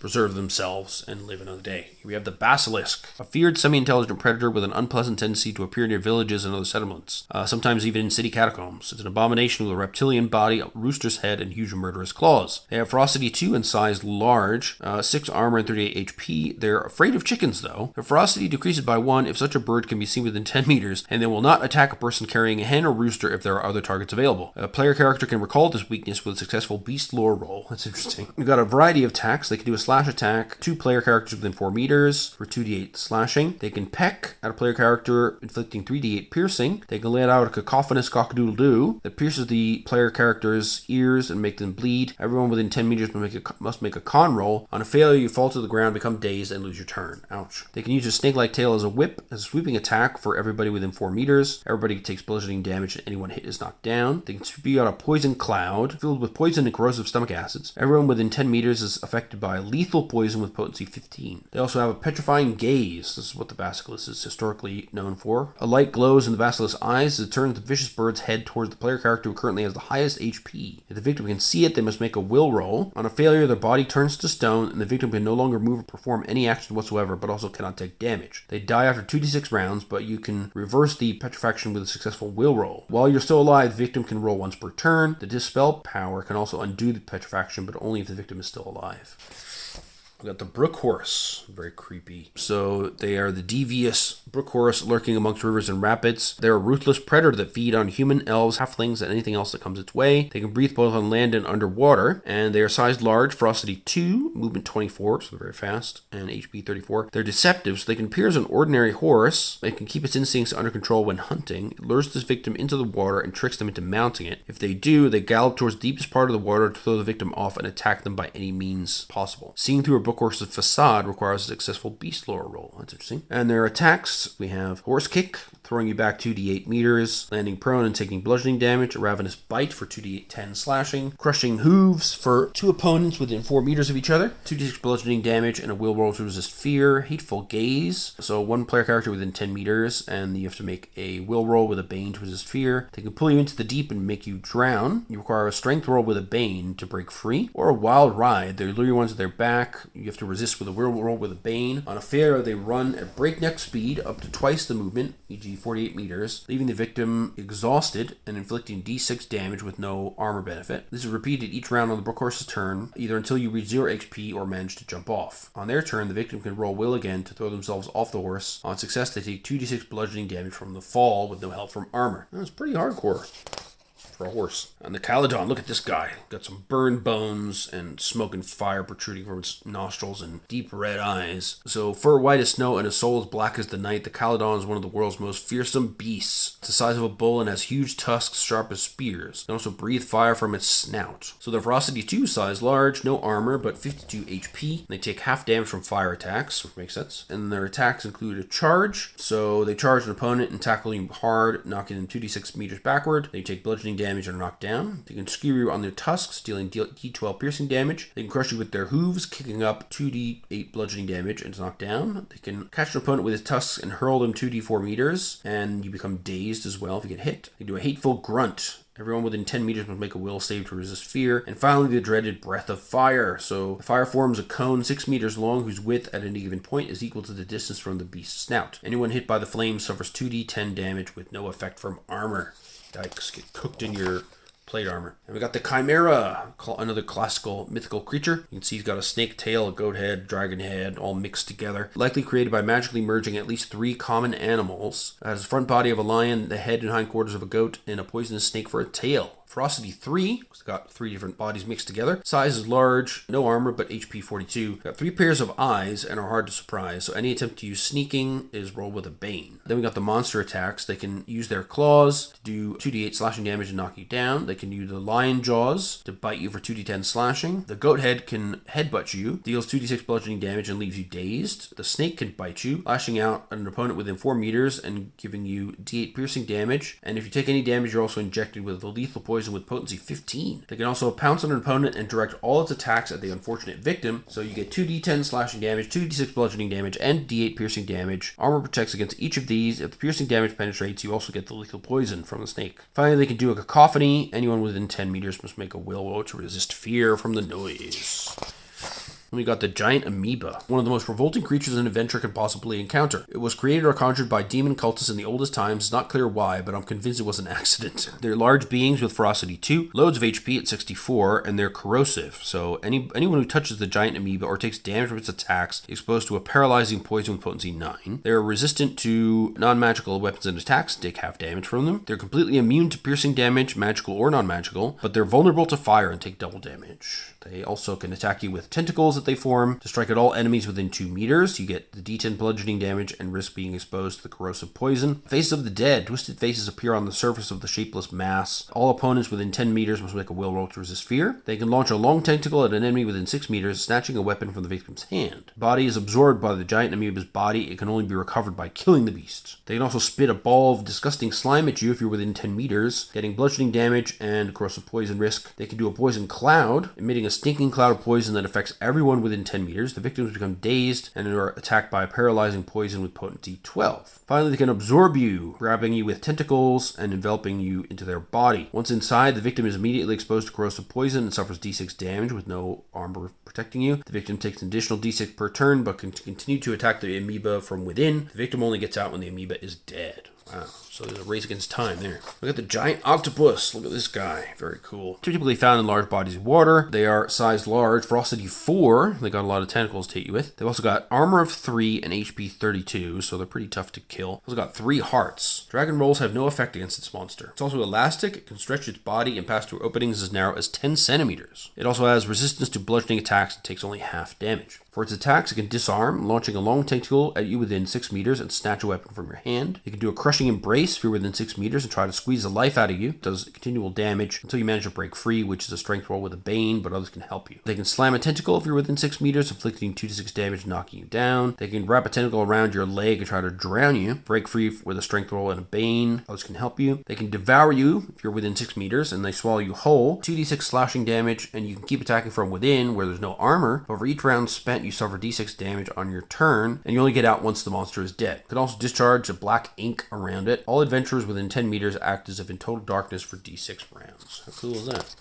preserve themselves and live another day. We have the basilisk, a feared semi-intelligent predator with an unpleasant tendency to appear near villages and other settlements, sometimes even in city catacombs. It's an abomination with a reptilian body, a rooster's head, and huge murderous claws. They have ferocity 2 and size large, 6 armor and 38 HP. They're afraid of chickens, though. Their ferocity decreases by 1 if such a bird can be seen within 10 meters, and they will not attack a person carrying a hen or rooster if there are other targets available. A player character can recall this weakness with a successful beast lore roll. That's interesting. We've got a variety of attacks. They can do a slash attack, 2 player characters within 4 meters. meters for 2d8 slashing. They can peck at a player character, inflicting 3d8 piercing. They can let out a cacophonous cock-a-doodle-doo that pierces the player character's ears and make them bleed. Everyone within 10 meters must make a con roll. On a failure, you fall to the ground, become dazed, and lose your turn. Ouch. They can use a snake-like tail as a whip, as a sweeping attack for everybody within 4 meters. Everybody takes bludgeoning damage and anyone hit is knocked down. They can spew out a poison cloud filled with poison and corrosive stomach acids. Everyone within 10 meters is affected by lethal poison with potency 15. They also have a petrifying gaze. This is what the basilisk is historically known for. A light glows in the basilisk's eyes as it turns the vicious bird's head towards the player character who currently has the highest HP. If the victim can see it, they must make a will roll. On a failure, their body turns to stone and the victim can no longer move or perform any action whatsoever, but also cannot take damage. They die after 2d6 rounds, but you can reverse the petrifaction with a successful will roll. While you're still alive, the victim can roll once per turn. The dispel power can also undo the petrifaction, but only if the victim is still alive. We got the brook horse, very creepy. So they are the devious brook horse lurking amongst rivers and rapids. They're a ruthless predator that feed on human, elves, halflings, and anything else that comes its way. They can breathe both on land and underwater, and they are sized large, ferocity 2, movement 24, so they're very fast, and HP 34. They're deceptive, so they can appear as an ordinary horse. They can keep its instincts under control when hunting. It lures this victim into the water and tricks them into mounting it. If they do, they gallop towards the deepest part of the water to throw the victim off and attack them by any means possible. Seeing through a brook horse's facade requires a successful beast lore roll. That's interesting. And their attacks, we have horse kick, throwing you back 2d8 meters, landing prone and taking bludgeoning damage, a ravenous bite for 2d8 10 slashing, crushing hooves for 2 opponents within 4 meters of each other, 2d6 bludgeoning damage, and a will roll to resist fear, hateful gaze, so 1 player character within 10 meters, and you have to make a will roll with a bane to resist fear. They can pull you into the deep and make you drown. You require a strength roll with a bane to break free, or a wild ride. They lure you onto their back. You have to resist with a will roll with a bane. On a failure, they run at breakneck speed up to twice the movement, e.g. 48 meters, leaving the victim exhausted and inflicting d6 damage with no armor benefit. This is repeated each round on the brook horse's turn, either until you reach 0 HP or manage to jump off. On their turn, the victim can roll will again to throw themselves off the horse. On success, they take 2d6 bludgeoning damage from the fall with no help from armor. That's pretty hardcore for a horse. And the Caledon, look at this guy. Got some burned bones and smoke and fire protruding from its nostrils and deep red eyes. So fur white as snow and his soul as black as the night, the Caledon is one of the world's most fearsome beasts. It's the size of a bull and has huge tusks sharp as spears. It can also breathe fire from its snout. So their ferocity 2, size large, no armor, but 52 HP. They take half damage from fire attacks, which makes sense. And their attacks include a charge. So they charge an opponent and tackle you hard, knocking them 2d6 meters backward. They take bludgeoning damage and are knocked down. They can skewer you on their tusks, dealing d12 piercing damage. They can crush you with their hooves, kicking up 2d8 bludgeoning damage and is knocked down. They can catch an opponent with his tusks and hurl them 2d4 meters, and you become dazed as well if you get hit. They do a hateful grunt. Everyone within 10 meters must make a will save to resist fear. And finally, the dreaded breath of fire. So the fire forms a cone 6 meters long whose width at any given point is equal to the distance from the beast's snout. Anyone hit by the flames suffers 2d10 damage with no effect from armor. Yikes, get cooked in your plate armor. And we got the Chimera, another classical mythical creature. You can see he's got a snake tail, a goat head, dragon head, all mixed together. Likely created by magically merging at least 3 common animals. It has the front body of a lion, the head and hindquarters of a goat, and a poisonous snake for a tail. Ferocity 3, it's got 3 different bodies mixed together. Size is large, no armor, but HP 42. Got 3 pairs of eyes and are hard to surprise, so any attempt to use sneaking is rolled with a bane. Then we got the monster attacks. They can use their claws to do 2d8 slashing damage and knock you down. They can use the lion jaws to bite you for 2d10 slashing. The goat head can headbutt you, deals 2d6 bludgeoning damage and leaves you dazed. The snake can bite you, lashing out at an opponent within 4 meters and giving you d8 piercing damage. And if you take any damage, you're also injected with a lethal poison with potency 15. They can also pounce on an opponent and direct all its attacks at the unfortunate victim, so you get 2d10 slashing damage, 2d6 bludgeoning damage, and d8 piercing damage. Armor protects against each of these. If the piercing damage penetrates, you also get the lethal poison from the snake. Finally, they can do a cacophony. Anyone within 10 meters must make a will roll to resist fear from the noise. We got the giant amoeba, one of the most revolting creatures an adventurer can possibly encounter. It was created or conjured by demon cultists in the oldest times. It's not clear why, but I'm convinced it was an accident. They're large beings with ferocity 2, loads of HP at 64, and they're corrosive. So anyone who touches the giant amoeba or takes damage from its attacks is exposed to a paralyzing poison with potency 9. They're resistant to non-magical weapons and attacks, take half damage from them. They're completely immune to piercing damage, magical or non-magical, but they're vulnerable to fire and take double damage. They also can attack you with tentacles that they form. To strike at all enemies within 2 meters, you get the D10 bludgeoning damage and risk being exposed to the corrosive poison. Faces of the Dead. Twisted faces appear on the surface of the shapeless mass. All opponents within 10 meters must make a will roll to resist fear. They can launch a long tentacle at an enemy within 6 meters, snatching a weapon from the victim's hand. Body is absorbed by the giant amoeba's body. It can only be recovered by killing the beast. They can also spit a ball of disgusting slime at you if you're within 10 meters, getting bludgeoning damage and corrosive poison risk. They can do a poison cloud, emitting a stinking cloud of poison that affects everyone within 10 meters. The victims become dazed and are attacked by a paralyzing poison with potency 12. Finally, they can absorb you, grabbing you with tentacles and enveloping you into their body. Once inside, the victim is immediately exposed to corrosive poison and suffers d6 damage with no armor protecting you. The victim takes an additional d6 per turn, but can continue to attack the amoeba from within. The victim only gets out when the amoeba is dead. Wow. So there's a race against time there. Look at the giant octopus. Look at this guy. Very cool. Typically found in large bodies of water. They are size large. Ferocity 4. They got a lot of tentacles to hit you with. They've also got armor of 3 and HP 32, so they're pretty tough to kill. Also got 3 hearts. Dragon rolls have no effect against this monster. It's also elastic. It can stretch its body and pass through openings as narrow as 10 centimeters. It also has resistance to bludgeoning attacks and takes only half damage. For its attacks, it can disarm, launching a long tentacle at you within 6 meters and snatch a weapon from your hand. It can do a crushing embrace if you're within 6 meters and try to squeeze the life out of you. It does continual damage until you manage to break free, which is a strength roll with a bane, but others can help you. They can slam a tentacle if you're within 6 meters, inflicting 2 to 6 damage and knocking you down. They can wrap a tentacle around your leg and try to drown you. Break free with a strength roll and a bane. Others can help you. They can devour you if you're within 6 meters, and they swallow you whole. 2d6 slashing damage, and you can keep attacking from within where there's no armor. Over each round spent, you suffer d6 damage on your turn, and you only get out once the monster is dead. You can also discharge a black ink around it. All adventurers within 10 meters act as if in total darkness for d6 rounds. How cool is that?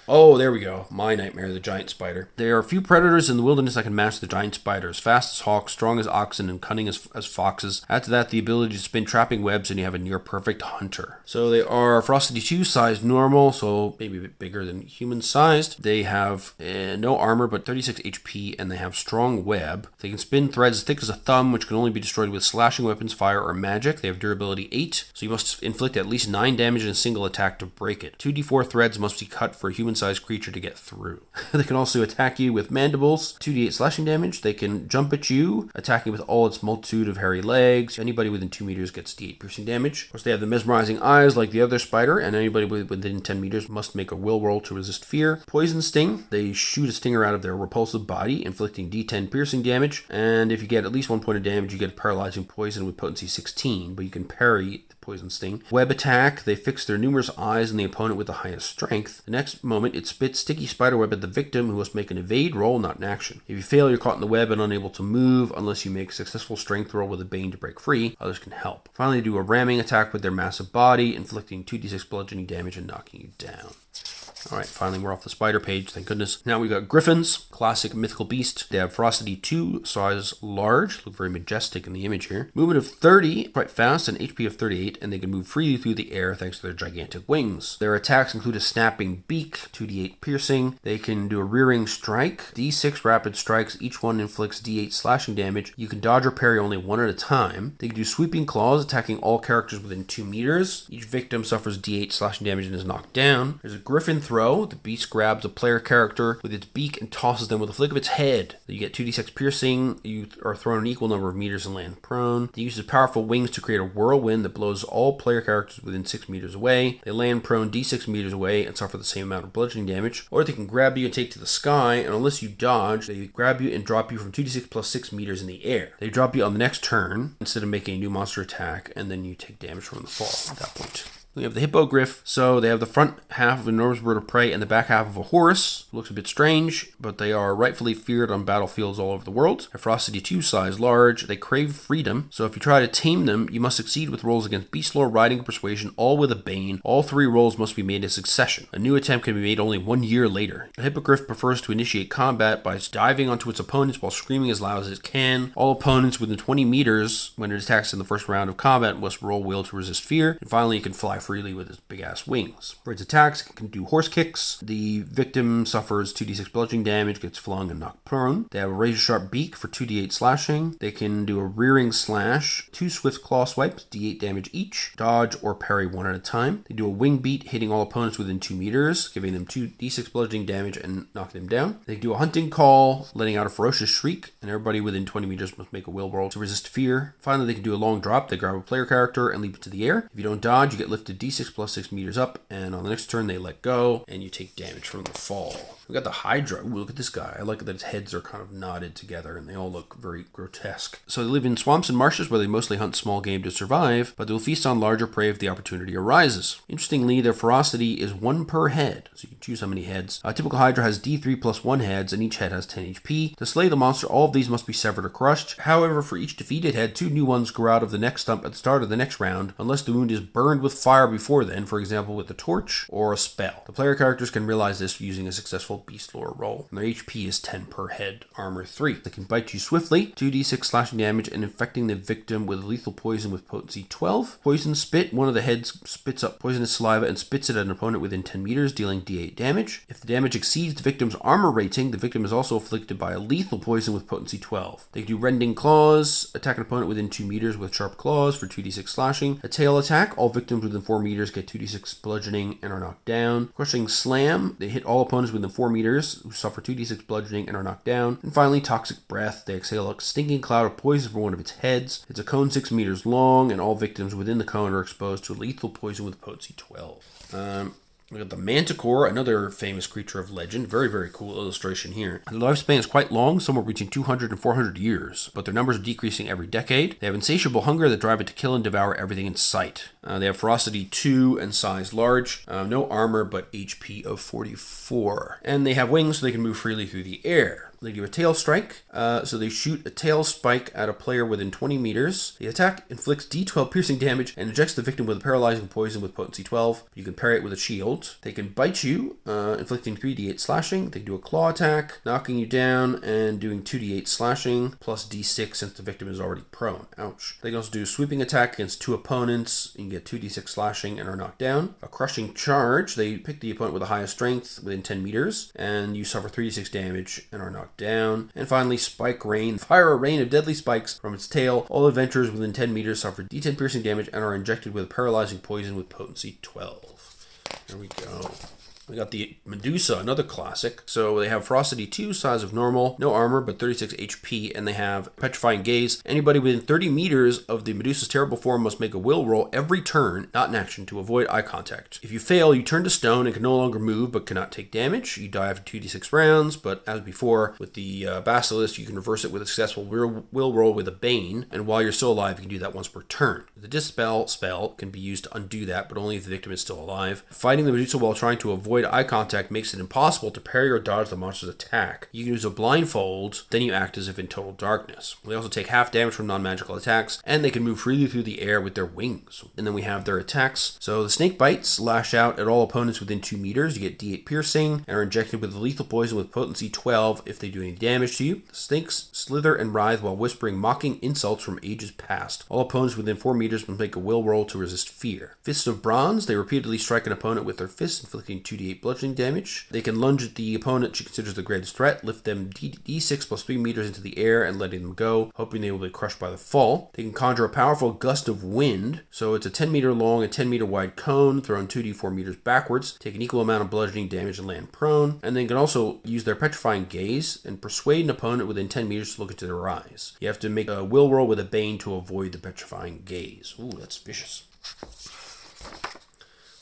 Oh, there we go. My nightmare, the giant spider. There are a few predators in the wilderness that can match the giant spider. As fast as hawks, strong as oxen, and cunning as foxes. Add to that the ability to spin trapping webs, and you have a near perfect hunter. So they are Ferocity 2, size normal, so maybe a bit bigger than human sized. They have no armor, but 36 HP, and they have strong web. They can spin threads as thick as a thumb, which can only be destroyed with slashing weapons, fire, or magic. They have durability 8, so you must inflict at least 9 damage in a single attack to break it. 2d4 threads must be cut for a human-sized creature to get through. They can also attack you with mandibles, 2d8 slashing damage. They can jump at you, attacking with all its multitude of hairy legs. Anybody within 2 meters gets d8 piercing damage. Of course, they have the mesmerizing eyes like the other spider, and anybody within 10 meters must make a will roll to resist fear. Poison sting. They shoot a stinger out of their repulsive body, inflicting d10 piercing damage, and if you get at least 1 point of damage, you get paralyzing poison with potency 16, but you can parry the poison sting. Web attack. They fix their numerous eyes on the opponent with the highest strength. The next moment, it spits sticky spiderweb at the victim, who must make an evade roll, not an action. If you fail, you're caught in the web and unable to move unless you make a successful strength roll with a bane to break free. Others can help. Finally, they do a ramming attack with their massive body, inflicting 2d6 bludgeoning damage and knocking you down. Alright, finally we're off the spider page, thank goodness. Now we've got griffins, classic mythical beast. They have ferocity 2, size large, look very majestic in the image here. Movement of 30, quite fast, and HP of 38, and they can move freely through the air thanks to their gigantic wings. Their attacks include a snapping beak, 2d8 piercing. They can do a rearing strike, d6 rapid strikes, each one inflicts d8 slashing damage. You can dodge or parry only one at a time. They can do sweeping claws, attacking all characters within 2 meters. Each victim suffers d8 slashing damage and is knocked down. There's a griffin throw. The beast grabs a player character with its beak and tosses them with a flick of its head. You get 2d6 piercing. You are thrown an equal number of meters and land prone. It uses powerful wings to create a whirlwind that blows all player characters within 6 meters away. They land prone d6 meters away and suffer the same amount of bludgeoning damage. Or they can grab you and take to the sky, and unless you dodge, they grab you and drop you from 2d6 plus 6 meters in the air. They drop you on the next turn instead of making a new monster attack, and then you take damage from the fall at that point. We have the hippogriff. So they have the front half of an enormous bird of prey and the back half of a horse. Looks a bit strange, but they are rightfully feared on battlefields all over the world. Ferocity 2, size large. They crave freedom. So if you try to tame them, you must succeed with rolls against beast lore, riding, and persuasion, all with a bane. All 3 rolls must be made in succession. A new attempt can be made only 1 year later. The hippogriff prefers to initiate combat by diving onto its opponents while screaming as loud as it can. All opponents within 20 meters when it attacks in the first round of combat must roll will to resist fear. And finally, it can fly freely with its big ass wings. For its attacks, it can do horse kicks. The victim suffers 2d6 bludgeoning damage, gets flung and knocked prone. They have a razor sharp beak for 2d8 slashing. They can do a rearing slash, 2 swift claw swipes, d8 damage each, dodge or parry one at a time. They do a wing beat, hitting all opponents within 2 meters, giving them 2d6 bludgeoning damage and knocking them down. They do a hunting call, letting out a ferocious shriek, and everybody within 20 meters must make a will roll to resist fear. Finally, they can do a long drop. They grab a player character and leap it to the air. If you don't dodge, you get lifted d6 plus 6 meters up, and on the next turn they let go, and you take damage from the fall. We got the Hydra. Ooh, look at this guy. I like that its heads are kind of knotted together, and they all look very grotesque. So they live in swamps and marshes where they mostly hunt small game to survive, but they will feast on larger prey if the opportunity arises. Interestingly, their ferocity is 1 per head, so you can choose how many heads. A typical Hydra has d3 plus 1 heads, and each head has 10 HP. To slay the monster, all of these must be severed or crushed. However, for each defeated head, 2 new ones grow out of the next stump at the start of the next round, unless the wound is burned with fire before then, for example with a torch or a spell. The player characters can realize this using a successful beast lore roll, and their HP is 10 per head, armor 3. They can bite you swiftly, 2d6 slashing damage, and infecting the victim with lethal poison with potency 12. Poison spit, one of the heads spits up poisonous saliva and spits it at an opponent within 10 meters, dealing d8 damage. If the damage exceeds the victim's armor rating, the victim is also afflicted by a lethal poison with potency 12. They can do rending claws, attack an opponent within 2 meters with sharp claws for 2d6 slashing. A tail attack, all victims within 4 meters get 2d6 bludgeoning and are knocked down. Crushing slam, they hit all opponents within 4 meters who suffer 2d6 bludgeoning and are knocked down. And finally, toxic breath, they exhale a stinking cloud of poison from one of its heads. It's a cone 6 meters long, and all victims within the cone are exposed to a lethal poison with potency 12. We got the Manticore, another famous creature of legend. Very, very cool illustration here. The lifespan is quite long, somewhere between 200 and 400 years, but their numbers are decreasing every decade. They have insatiable hunger that drive it to kill and devour everything in sight. They have ferocity 2 and size large. No armor, but HP of 44. And they have wings so they can move freely through the air. They do a tail strike, so they shoot a tail spike at a player within 20 meters. The attack inflicts d12 piercing damage and injects the victim with a paralyzing poison with potency 12. You can parry it with a shield. They can bite you, inflicting 3d8 slashing. They do a claw attack, knocking you down and doing 2d8 slashing plus d6 since the victim is already prone. Ouch. They can also do a sweeping attack against 2 opponents. You can get 2d6 slashing and are knocked down. A crushing charge. They pick the opponent with the highest strength within 10 meters, and you suffer 3d6 damage and are knocked down. And finally, Spike Rain. Fire a rain of deadly spikes from its tail. All adventurers within 10 meters suffer d10 piercing damage and are injected with paralyzing poison with potency 12. There we go. We got the Medusa, another classic. So they have ferocity 2, size of normal, no armor, but 36 HP, and they have petrifying gaze. Anybody within 30 meters of the Medusa's terrible form must make a will roll every turn, not in action, to avoid eye contact. If you fail, you turn to stone and can no longer move, but cannot take damage. You die after 2d6 rounds, but as before, with the Basilisk, you can reverse it with a successful will roll with a Bane, and while you're still alive, you can do that once per turn. The Dispel spell can be used to undo that, but only if the victim is still alive. Fighting the Medusa while trying to avoid eye contact makes it impossible to parry or dodge the monster's attack. You can use a blindfold, then you act as if in total darkness. They also take half damage from non-magical attacks, and they can move freely through the air with their wings. And then we have their attacks. So the snake bites lash out at all opponents within 2 meters. You get d8 piercing and are injected with a lethal poison with potency 12 if they do any damage to you. The snakes slither and writhe while whispering mocking insults from ages past. All opponents within 4 meters must make a will roll to resist fear. Fists of Bronze, they repeatedly strike an opponent with their fists, inflicting 2d8 bludgeoning damage. They can lunge at the opponent she considers the greatest threat, lift them d6 plus 3 meters into the air and letting them go, hoping they will be crushed by the fall. They can conjure a powerful gust of wind, so it's a 10 meter long and 10 meter wide cone thrown 2d4 meters backwards, take an equal amount of bludgeoning damage and land prone, and they can also use their petrifying gaze and persuade an opponent within 10 meters to look into their eyes. You have to make a will roll with a Bane to avoid the petrifying gaze. Ooh, that's vicious.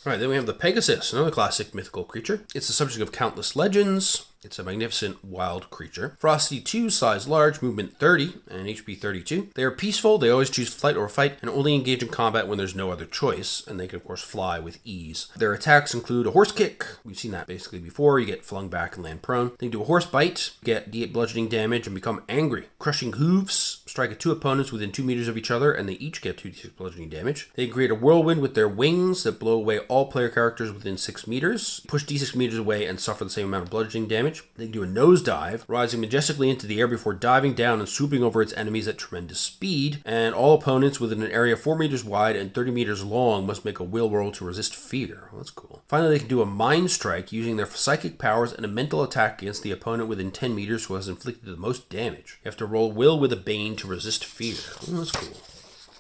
Alright, then we have the Pegasus, another classic mythical creature. It's the subject of countless legends. It's a magnificent wild creature. Ferocity 2, size large, movement 30, and HP 32. They are peaceful, they always choose flight or fight, and only engage in combat when there's no other choice, and they can of course fly with ease. Their attacks include a horse kick. We've seen that basically before. You get flung back and land prone. They do a horse bite, get d8 bludgeoning damage, and become angry. Crushing hooves, strike at 2 opponents within 2 meters of each other, and they each get 2d6 bludgeoning damage. They can create a whirlwind with their wings that blow away all player characters within 6 meters, push d6 meters away, and suffer the same amount of bludgeoning damage. They can do a nosedive, rising majestically into the air before diving down and swooping over its enemies at tremendous speed, and all opponents within an area 4 meters wide and 30 meters long must make a will roll to resist fear. Well, that's cool. Finally, they can do a mind strike using their psychic powers and a mental attack against the opponent within 10 meters who has inflicted the most damage. You have to roll will with a bane to resist fear. Oh, that's cool.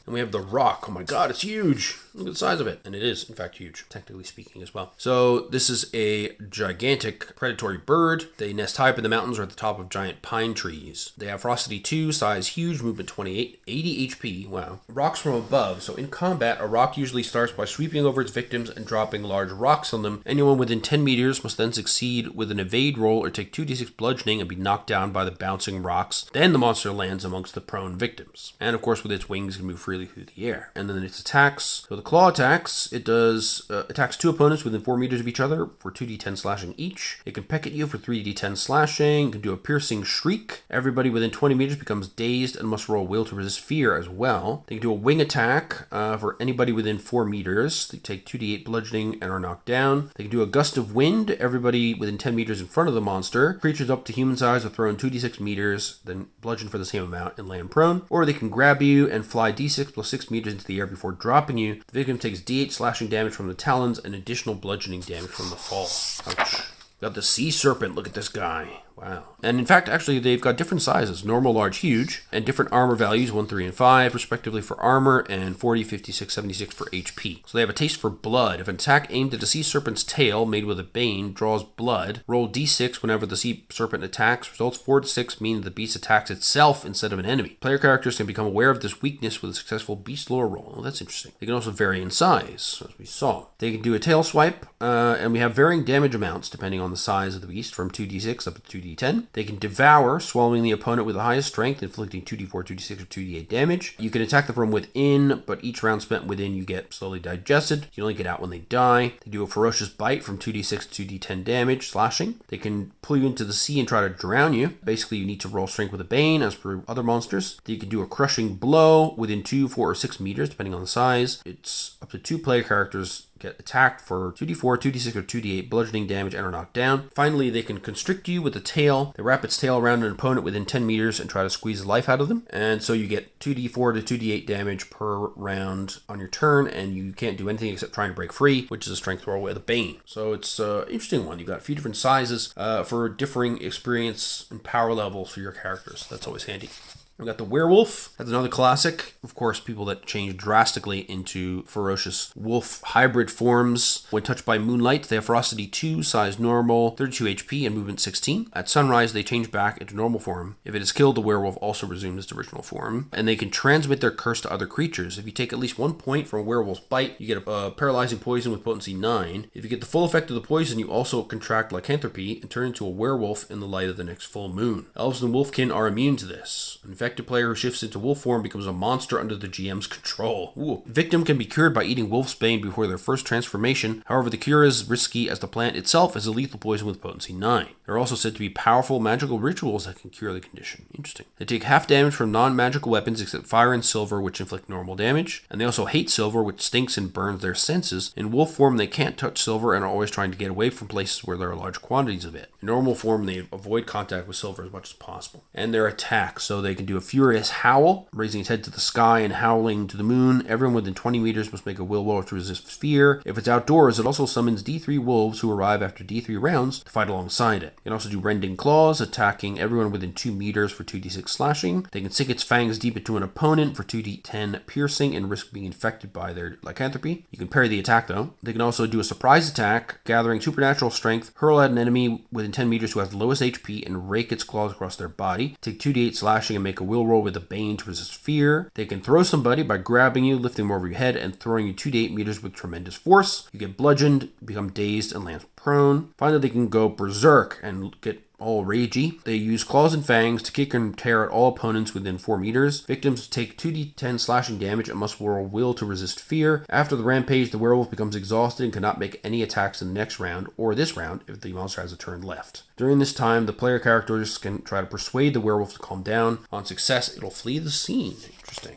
And we have the rock. Oh my god, it's huge. Look at the size of it. And it is, in fact, huge, technically speaking as well. So this is a gigantic predatory bird. They nest high up in the mountains or at the top of giant pine trees. They have ferocity 2, size huge, movement 28, 80 HP. Wow. Rocks from above. So in combat, a rock usually starts by sweeping over its victims and dropping large rocks on them. Anyone within 10 meters must then succeed with an evade roll or take 2d6 bludgeoning and be knocked down by the bouncing rocks. Then the monster lands amongst the prone victims. And of course, with its wings, it can move freely through the air. And then its attacks. So the claw attacks, it does attacks 2 opponents within 4 meters of each other for 2d10 slashing each. It can peck at you for 3d10 slashing. It can do a piercing shriek. Everybody within 20 meters becomes dazed and must roll will to resist fear as well. They can do a wing attack for anybody within 4 meters. They take 2d8 bludgeoning and are knocked down. They can do a gust of wind. Everybody within 10 meters in front of the monster. Creatures up to human size are thrown 2d6 meters, then bludgeon for the same amount and land prone. Or they can grab you and fly d6 plus 6 meters into the air before dropping you. The victim takes d8 slashing damage from the talons and additional bludgeoning damage from the fall. Ouch. Got the sea serpent. Look at this guy. Wow. And in fact, actually, they've got different sizes, normal, large, huge, and different armor values, 1, 3, and 5, respectively for armor, and 40, 56, 76 for HP. So they have a taste for blood. If an attack aimed at a sea serpent's tail made with a bane draws blood, roll d6 whenever the sea serpent attacks. Results 4 to 6 mean the beast attacks itself instead of an enemy. Player characters can become aware of this weakness with a successful beast lore roll. Oh, that's interesting. They can also vary in size, as we saw. They can do a tail swipe, and we have varying damage amounts depending on the size of the beast, from 2d6 up to 2d10. They can devour, swallowing the opponent with the highest strength, inflicting 2d4, 2d6, or 2d8 damage. You can attack them from within, but each round spent within you get slowly digested. You only get out when they die. They do a ferocious bite from 2d6 to 2d10 damage, slashing. They can pull you into the sea and try to drown you. Basically, you need to roll strength with a bane, as per other monsters. You can do a crushing blow within 2, 4, or 6 meters, depending on the size. It's up to 2 player characters get attacked for 2d4, 2d6, or 2d8 bludgeoning damage and are knocked down. Finally, they can constrict you with a tail. They wrap its tail around an opponent within 10 meters and try to squeeze the life out of them. And so you get 2d4 to 2d8 damage per round on your turn, and you can't do anything except trying to break free, which is a strength roll with a bane. So it's an interesting one. You've got a few different sizes for differing experience and power levels for your characters. That's always handy. We've got the werewolf. That's another classic. Of course, people that change drastically into ferocious wolf hybrid forms. When touched by moonlight, they have ferocity 2, size normal, 32 HP, and movement 16. At sunrise, they change back into normal form. If it is killed, the werewolf also resumes its original form. And they can transmit their curse to other creatures. If you take at least 1 point from a werewolf's bite, you get a paralyzing poison with potency 9. If you get the full effect of the poison, you also contract lycanthropy and turn into a werewolf in the light of the next full moon. Elves and wolfkin are immune to this. Infected player who shifts into wolf form becomes a monster under the GM's control. Ooh. Victim can be cured by eating wolf's bane before their first transformation. However, the cure is risky as the plant itself is a lethal poison with potency 9. There are also said to be powerful magical rituals that can cure the condition. Interesting. They take half damage from non-magical weapons except fire and silver, which inflict normal damage. And they also hate silver, which stinks and burns their senses. In wolf form, they can't touch silver and are always trying to get away from places where there are large quantities of it. In normal form, they avoid contact with silver as much as possible. And their attacks, so they can do a furious howl, raising its head to the sky and howling to the moon. Everyone within 20 meters must make a will roll to resist fear. If it's outdoors, it also summons D3 wolves who arrive after D3 rounds to fight alongside it. It can also do rending claws, attacking everyone within 2 meters for 2d6 slashing. They can sink its fangs deep into an opponent for 2d10 piercing and risk being infected by their lycanthropy. You can parry the attack though. They can also do a surprise attack, gathering supernatural strength, hurl at an enemy within 10 meters who has the lowest HP and rake its claws across their body. Take 2d8 slashing and make a will roll with a bane to resist fear. They can throw somebody by grabbing you, lifting them over your head, and throwing you 2d8 meters with tremendous force. You get bludgeoned, become dazed, and land prone. Finally, they can go berserk and get all ragey. They use claws and fangs to kick and tear at all opponents within 4 meters. Victims take 2d10 slashing damage and must roll will to resist fear. After the rampage, the werewolf becomes exhausted and cannot make any attacks in the next round or this round if the monster has a turn left. During this time, the player characters can try to persuade the werewolf to calm down. On success, it'll flee the scene. Interesting.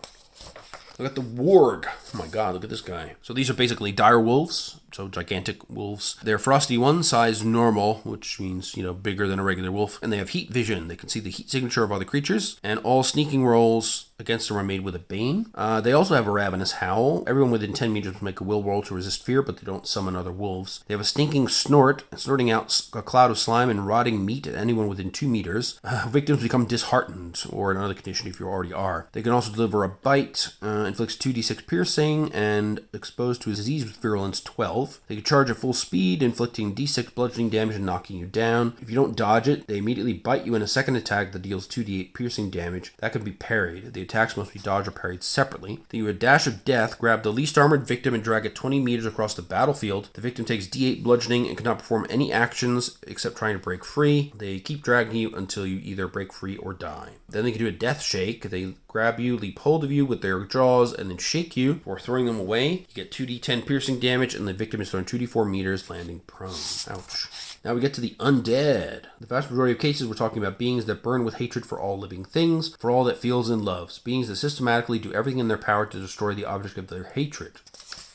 Look at the warg. Oh my god, look at this guy. So these are basically dire wolves. So gigantic wolves. They're frosty one, size normal, which means, bigger than a regular wolf. And they have heat vision. They can see the heat signature of other creatures. And all sneaking rolls against them are made with a bane. They also have a ravenous howl. Everyone within 10 meters will make a will roll to resist fear, but they don't summon other wolves. They have a stinking snort, snorting out a cloud of slime and rotting meat at anyone within 2 meters. Victims become disheartened, or in another condition if you already are. They can also deliver a bite, inflicts 2d6 piercing, and exposed to a disease with virulence 12. They can charge at full speed, inflicting d6 bludgeoning damage and knocking you down. If you don't dodge it, they immediately bite you in a second attack that deals 2d8 piercing damage. That can be parried. The attacks must be dodged or parried separately. Then you have a dash of death. Grab the least armored victim and drag it 20 meters across the battlefield. The victim takes d8 bludgeoning and cannot perform any actions except trying to break free. They keep dragging you until you either break free or die. Then they can do a death shake. They grab you, leap hold of you with their jaws, and then shake you before throwing them away. You get 2d10 piercing damage, and the victim is thrown 2d4 meters, landing prone. Ouch. Now we get to the undead. The vast majority of cases, we're talking about beings that burn with hatred for all living things, for all that feels and loves. Beings that systematically do everything in their power to destroy the object of their hatred.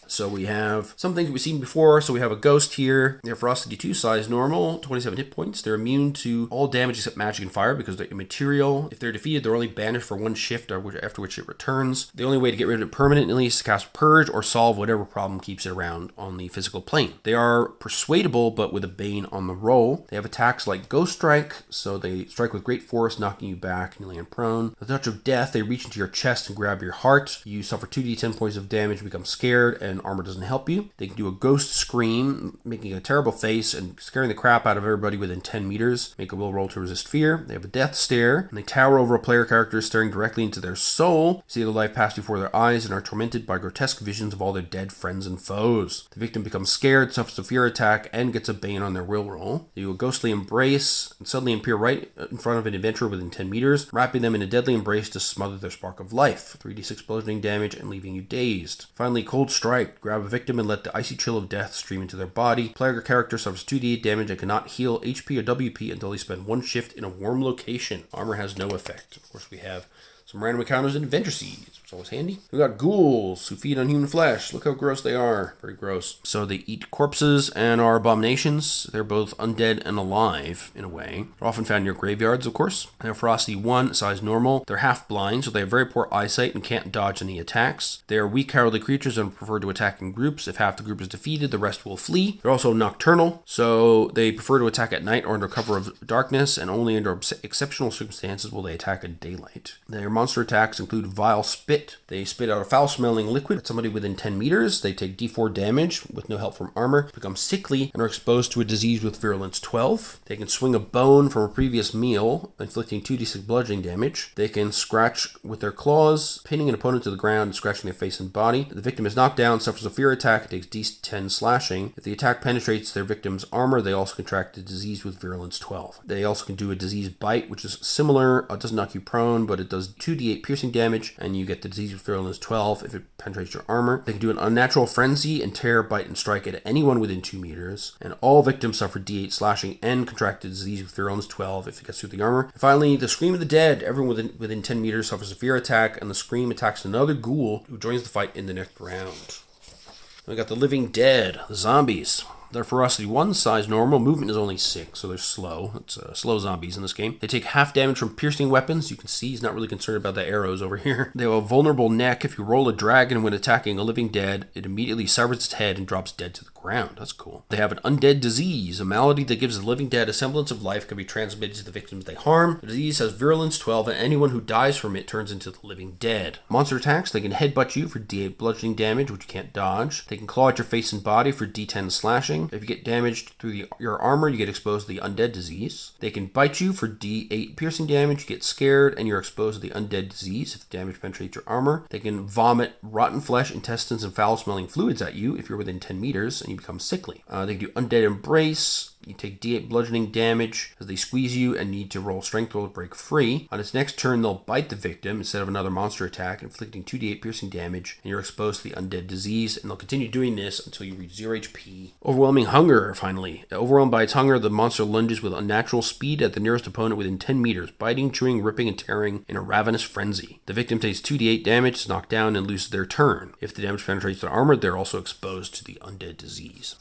So we have some things we've seen before. So we have a ghost here. They're ferocity 2, size normal, 27 hit points. They're immune to all damage except magic and fire because they're immaterial. If they're defeated, they're only banished for one shift after which it returns. The only way to get rid of it permanently is to cast Purge or solve whatever problem keeps it around on the physical plane. They are persuadable, but with a bane on the roll. They have attacks like Ghost Strike, so they strike with great force, knocking you back and you land prone. The touch of death, they reach into your chest and grab your heart. You suffer 2d10 points of damage, become scared, and armor doesn't help you. They can do a ghost scream, making a terrible face and scaring the crap out of everybody within 10 meters. Make a will roll to resist fear. They have a death stare, and they tower over a player character, staring directly into their soul, see their life pass before their eyes, and are tormented by grotesque visions of all their dead friends and foes. The victim becomes scared, suffers a fear attack, and gets a bane on their will roll. They do a ghostly embrace, and suddenly appear right in front of an adventurer within 10 meters, wrapping them in a deadly embrace to smother their spark of life. 3d6 bludgeoning damage and leaving you dazed. Finally, cold strike. Grab a victim and let the icy chill of death stream into their body. Player character suffers 2d8 damage and cannot heal HP or WP until they spend one shift in a warm location. Armor has no effect. Of course, we have some random encounters and adventure seeds, which is always handy. We got ghouls who feed on human flesh. Look how gross they are. Very gross. So they eat corpses and are abominations. They're both undead and alive, in a way. They're often found near graveyards, of course. They're ferocity 1, size normal. They're half blind, so they have very poor eyesight and can't dodge any attacks. They are weak, cowardly creatures and prefer to attack in groups. If half the group is defeated, the rest will flee. They're also nocturnal, so they prefer to attack at night or under cover of darkness, and only under exceptional circumstances will they attack at daylight. Their monster attacks include vile spit. They spit out a foul-smelling liquid at somebody within 10 meters. They take d4 damage with no help from armor, become sickly, and are exposed to a disease with virulence 12. They can swing a bone from a previous meal, inflicting 2d6 bludgeoning damage. They can scratch with their claws, pinning an opponent to the ground and scratching their face and body. The victim is knocked down, suffers a fear attack, and takes d10 slashing. If the attack penetrates their victim's armor, they also contract a disease with virulence 12. They also can do a disease bite, which is similar. It doesn't knock you prone, but it does 2d8 piercing damage, and you get the disease with virulence 12 if it penetrates your armor. They can do an unnatural frenzy and tear, bite, and strike at anyone within 2 meters, and all victims suffer d8 slashing and contract a disease with virulence 12 if it gets through the armor. And finally, the Scream of the Dead. Everyone within 10 meters suffers a fear attack, and the Scream attacks another ghoul who joins the fight in the next round. We got the Living Dead, the zombies. Their ferocity 1, size normal, movement is only 6, so they're slow. It's slow zombies in this game. They take half damage from piercing weapons. You can see he's not really concerned about the arrows over here. They have a vulnerable neck. If you roll a dragon when attacking a living dead, it immediately severs its head and drops dead to the ground. That's cool. They have an undead disease, a malady that gives the living dead a semblance of life, can be transmitted to the victims they harm. The disease has virulence 12, and anyone who dies from it turns into the living dead. Monster attacks, they can headbutt you for d8 bludgeoning damage, which you can't dodge. They can claw at your face and body for d10 slashing. If you get damaged through your armor, you get exposed to the undead disease. They can bite you for d8 piercing damage, you get scared, and you're exposed to the undead disease if the damage penetrates your armor. They can vomit rotten flesh, intestines, and foul-smelling fluids at you if you're within 10 meters, and you become sickly. They can do undead embrace. You take D8 bludgeoning damage as they squeeze you and need to roll strength roll to break free. On its next turn, they'll bite the victim instead of another monster attack, inflicting 2d8 piercing damage, and you're exposed to the undead disease, and they'll continue doing this until you reach 0 HP. Overwhelming hunger, finally. Overwhelmed by its hunger, the monster lunges with unnatural speed at the nearest opponent within 10 meters, biting, chewing, ripping, and tearing in a ravenous frenzy. The victim takes 2d8 damage, is knocked down, and loses their turn. If the damage penetrates their armor, they're also exposed to the undead disease.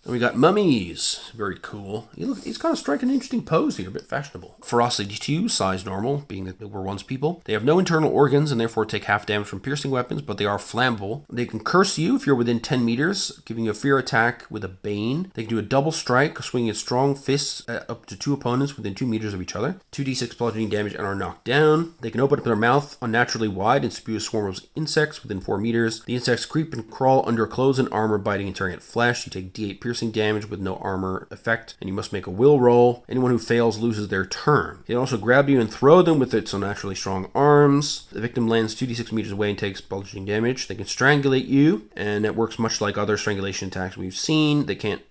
Then we got mummies. Very cool. He's kind of striking an interesting pose here, a bit fashionable. Ferocity 2, size normal, being that they were once people. They have no internal organs and therefore take half damage from piercing weapons, but they are flammable. They can curse you if you're within 10 meters, giving you a fear attack with a bane. They can do a double strike, swinging its strong fists at up to 2 opponents within 2 meters of each other. 2d6 bludgeoning damage and are knocked down. They can open up their mouth unnaturally wide and spew a swarm of insects within 4 meters. The insects creep and crawl under clothes and armor, biting and tearing at flesh. You take d8 piercing damage with no armor effect, and you must make a will roll. Anyone who fails loses their turn. It can also grab you and throw them with its unnaturally strong arms. The victim lands 2d6 meters away and takes bludgeoning damage. They can strangulate you, and it works much like other strangulation attacks we've seen.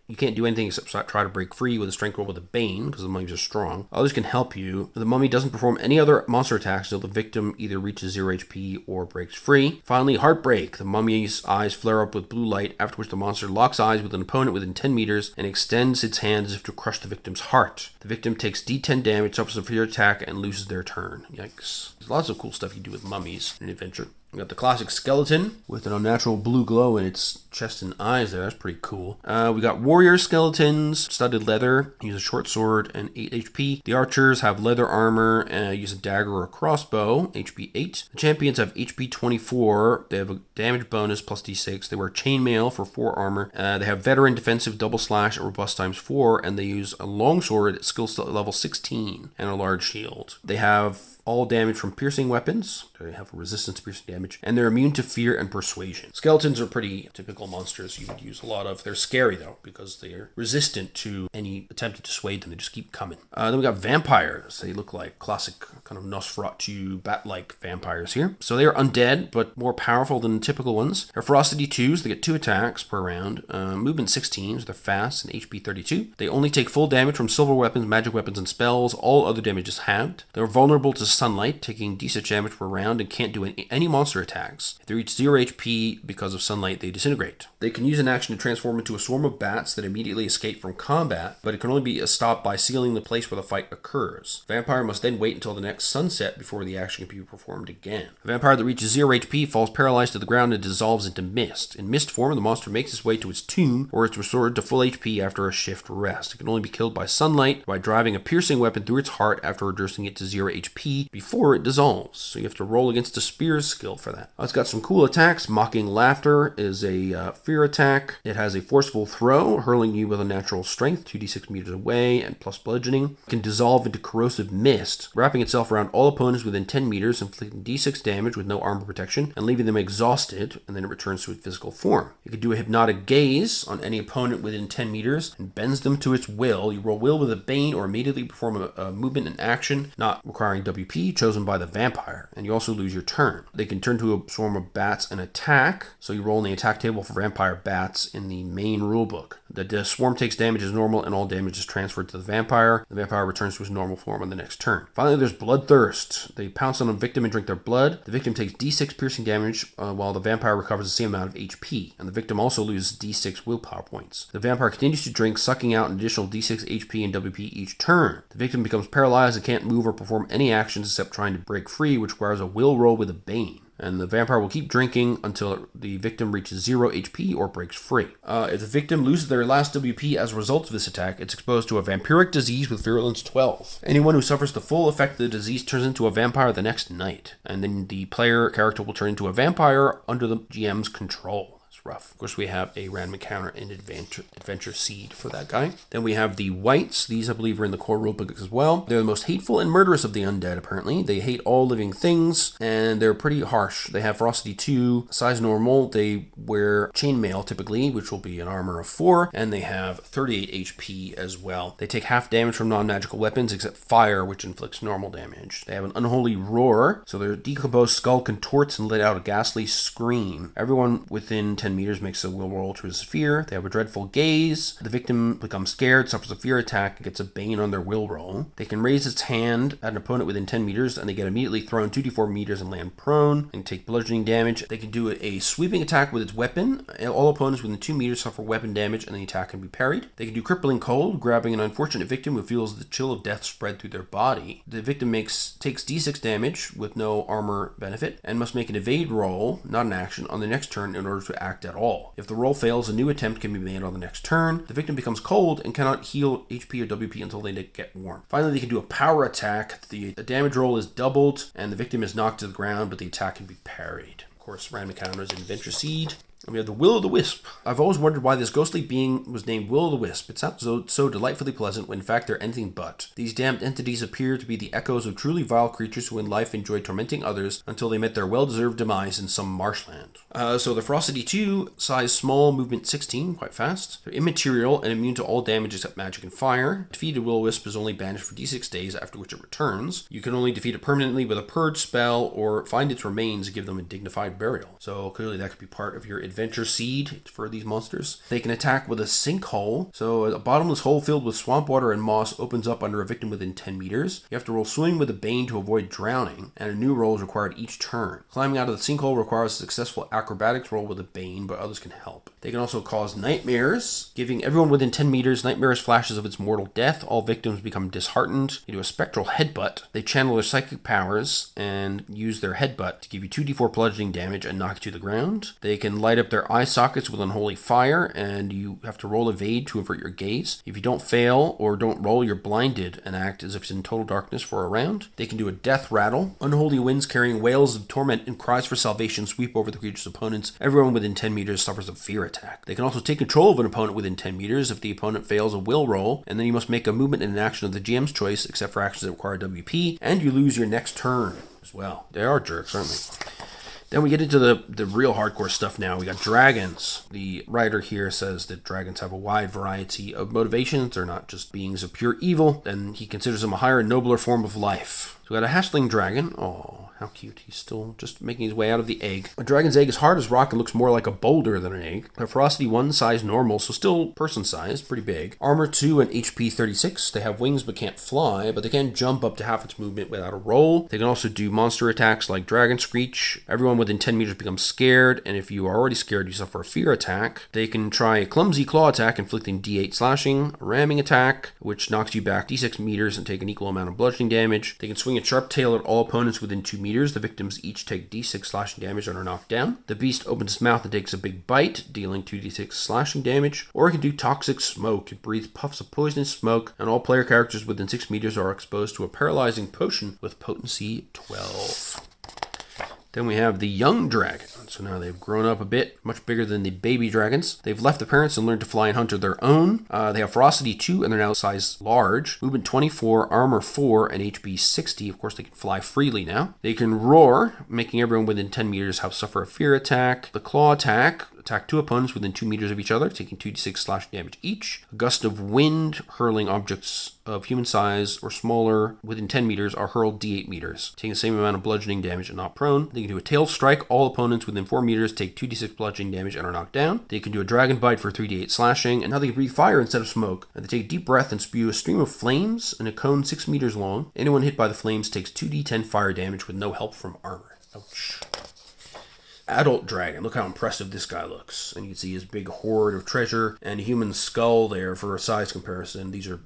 You can't do anything except try to break free with a strength roll with a bane, because the mummies are strong. Others can help you. The mummy doesn't perform any other monster attacks until the victim either reaches 0 HP or breaks free. Finally, Heartbreak. The mummy's eyes flare up with blue light, after which the monster locks eyes with an opponent within 10 meters and extends its hand as if to crush the victim's heart. The victim takes d10 damage, suffers a fear attack, and loses their turn. Yikes. There's lots of cool stuff you do with mummies in an adventure. We got the classic skeleton with an unnatural blue glow in its chest and eyes there. That's pretty cool. We got warrior skeletons, studded leather, use a short sword and 8 HP. The archers have leather armor, use a dagger or a crossbow, HP 8. The champions have HP 24. They have a damage bonus plus d6. They wear chainmail for 4 armor. They have veteran defensive double slash and robust times 4, and they use a longsword at skill level 16 and a large shield. They have all damage from piercing weapons. They have a resistance to piercing damage, and they're immune to fear and persuasion. Skeletons are pretty typical monsters you would use a lot of. They're scary though, because they're resistant to any attempt to dissuade them. They just keep coming. Then we got vampires. They look like classic kind of Nosferatu bat-like vampires here. So they are undead, but more powerful than typical ones. They're ferocity 2s. They get 2 attacks per round. Movement 16, so they're fast, and HP 32. They only take full damage from silver weapons, magic weapons, and spells. All other damage is halved. They're vulnerable to sunlight, taking d6 damage per round, and can't do any monster attacks. If they reach 0 HP because of sunlight, they disintegrate. They can use an action to transform into a swarm of bats that immediately escape from combat, but it can only be stopped by sealing the place where the fight occurs. The vampire must then wait until the next sunset before the action can be performed again. A vampire that reaches 0 HP falls paralyzed to the ground and dissolves into mist. In mist form, the monster makes its way to its tomb, or it's restored to full HP after a shift rest. It can only be killed by sunlight, by driving a piercing weapon through its heart after reducing it to 0 HP before it dissolves. So you have to roll against a spears skill for that. It's got some cool attacks. Mocking Laughter is a fear attack. It has a forceful throw, hurling you with a natural strength 2d6 meters away and plus bludgeoning. It can dissolve into corrosive mist, wrapping itself around all opponents within 10 meters, inflicting d6 damage with no armor protection and leaving them exhausted, and then it returns to its physical form. You can do a hypnotic gaze on any opponent within 10 meters and bends them to its will. You roll will with a bane or immediately perform a movement and action not requiring WP chosen by the vampire, and you also lose your turn. They can turn to a swarm of bats and attack, so you roll in the attack table for vampire bats in the main rulebook. The swarm takes damage as normal, and all damage is transferred to the vampire. The vampire returns to his normal form on the next turn. Finally, there's Bloodthirst. They pounce on a victim and drink their blood. The victim takes d6 piercing damage, while the vampire recovers the same amount of HP, and the victim also loses d6 willpower points. The vampire continues to drink, sucking out an additional d6 HP and WP each turn. The victim becomes paralyzed and can't move or perform any actions except trying to break free, which requires a will roll with a bane. And the vampire will keep drinking until the victim reaches 0 HP or breaks free. If the victim loses their last WP as a result of this attack, it's exposed to a vampiric disease with virulence 12. Anyone who suffers the full effect of the disease turns into a vampire the next night, and then the player character will turn into a vampire under the GM's control. Rough. Of course, we have a random encounter and adventure seed for that guy. Then we have the Wights. These, I believe, are in the core rulebook as well. They're the most hateful and murderous of the undead, apparently. They hate all living things, and they're pretty harsh. They have ferocity 2, size normal. They wear chainmail, typically, which will be an armor of 4, and they have 38 HP as well. They take half damage from non-magical weapons, except fire, which inflicts normal damage. They have an unholy roar, so their decomposed skull contorts and let out a ghastly scream. Everyone within 10 10 meters makes a will roll to a sphere. They have a dreadful gaze. The victim becomes scared, suffers a fear attack, and gets a bane on their will roll. They can raise its hand at an opponent within 10 meters, and they get immediately thrown 2d4 meters and land prone and take bludgeoning damage. They can do a sweeping attack with its weapon. All opponents within 2 meters suffer weapon damage, and the attack can be parried. They can do crippling cold, grabbing an unfortunate victim who feels the chill of death spread through their body. The victim takes d6 damage with no armor benefit and must make an evade roll, not an action, on the next turn in order to act at all. If the roll fails, a new attempt can be made on the next turn. The victim becomes cold and cannot heal HP or WP until they get warm. Finally, they can do a power attack. The damage roll is doubled and the victim is knocked to the ground, but the attack can be parried. Of course, random encounters in Adventure Seed. And we have the Will-o'-the-Wisp. I've always wondered why this ghostly being was named Will-o'-the-Wisp. It sounds so delightfully pleasant when in fact they're anything but. These damned entities appear to be the echoes of truly vile creatures who in life enjoyed tormenting others until they met their well-deserved demise in some marshland. So the Ferocity 2, size small, movement 16, quite fast. They're immaterial and immune to all damage except magic and fire. Defeated Will-o'-Wisp is only banished for d6 days, after which it returns. You can only defeat it permanently with a purge spell or find its remains and give them a dignified burial. So clearly that could be part of your Adventure Seed for these monsters. They can attack with a sinkhole. So a bottomless hole filled with swamp water and moss opens up under a victim within 10 meters. You have to roll Swimming with a Bane to avoid drowning, and a new roll is required each turn. Climbing out of the sinkhole requires a successful acrobatics roll with a Bane, but others can help. They can also cause nightmares, giving everyone within 10 meters nightmarish flashes of its mortal death. All victims become disheartened. They do a spectral headbutt. They channel their psychic powers and use their headbutt to give you 2d4 bludgeoning damage and knock you to the ground. They can light up their eye sockets with unholy fire, and you have to roll evade to avert your gaze. If you don't fail or don't roll, you're blinded and act as if it's in total darkness for a round. They can do a death rattle. Unholy winds carrying wails of torment and cries for salvation sweep over the creature's opponents. Everyone within 10 meters suffers a fear attack. They can also take control of an opponent within 10 meters if the opponent fails a will roll, and then you must make a movement and an action of the GM's choice, except for actions that require WP, and you lose your next turn as well. They are jerks, aren't they? Then we get into the real hardcore stuff now. We got dragons. The writer here says that dragons have a wide variety of motivations. They're not just beings of pure evil, and he considers them a higher and nobler form of life. So we got a hatchling dragon. Oh, how cute. He's still just making his way out of the egg. A dragon's egg is hard as rock and looks more like a boulder than an egg. A Ferocity 1, size normal, so still person size, pretty big. Armor 2 and HP 36. They have wings but can't fly, but they can jump up to half its movement without a roll. They can also do monster attacks like Dragon Screech. Everyone within 10 meters becomes scared, and if you are already scared, you suffer a fear attack. They can try a clumsy claw attack, inflicting d8 slashing, a ramming attack, which knocks you back d6 meters and take an equal amount of bludgeoning damage. They can swing a sharp tail at all opponents within 2 meters. The victims each take d6 slashing damage and are knocked down. The beast opens its mouth and takes a big bite, dealing 2d6 slashing damage. Or it can do toxic smoke. It breathes puffs of poisonous smoke, and all player characters within 6 meters are exposed to a paralyzing potion with potency 12. Then we have the young dragon. So now they've grown up a bit, much bigger than the baby dragons. They've left the parents and learned to fly and hunt of their own. They have Ferocity 2, and they're now size large. Movement 24, Armor 4, and HP 60. Of course, they can fly freely now. They can roar, making everyone within 10 meters suffer a fear attack. The claw attack. Attack 2 opponents within 2 meters of each other, taking 2d6 slash damage each. A gust of wind, hurling objects of human size or smaller within 10 meters are hurled d8 meters, taking the same amount of bludgeoning damage and not prone. They can do a tail strike. All opponents within 4 meters take 2d6 bludgeoning damage and are knocked down. They can do a dragon bite for 3d8 slashing, and now they can breathe fire instead of smoke. And they take a deep breath and spew a stream of flames in a cone 6 meters long. Anyone hit by the flames takes 2d10 fire damage with no help from armor. Ouch. Adult dragon. Look how impressive this guy looks. And you can see his big hoard of treasure and a human skull there for a size comparison. These are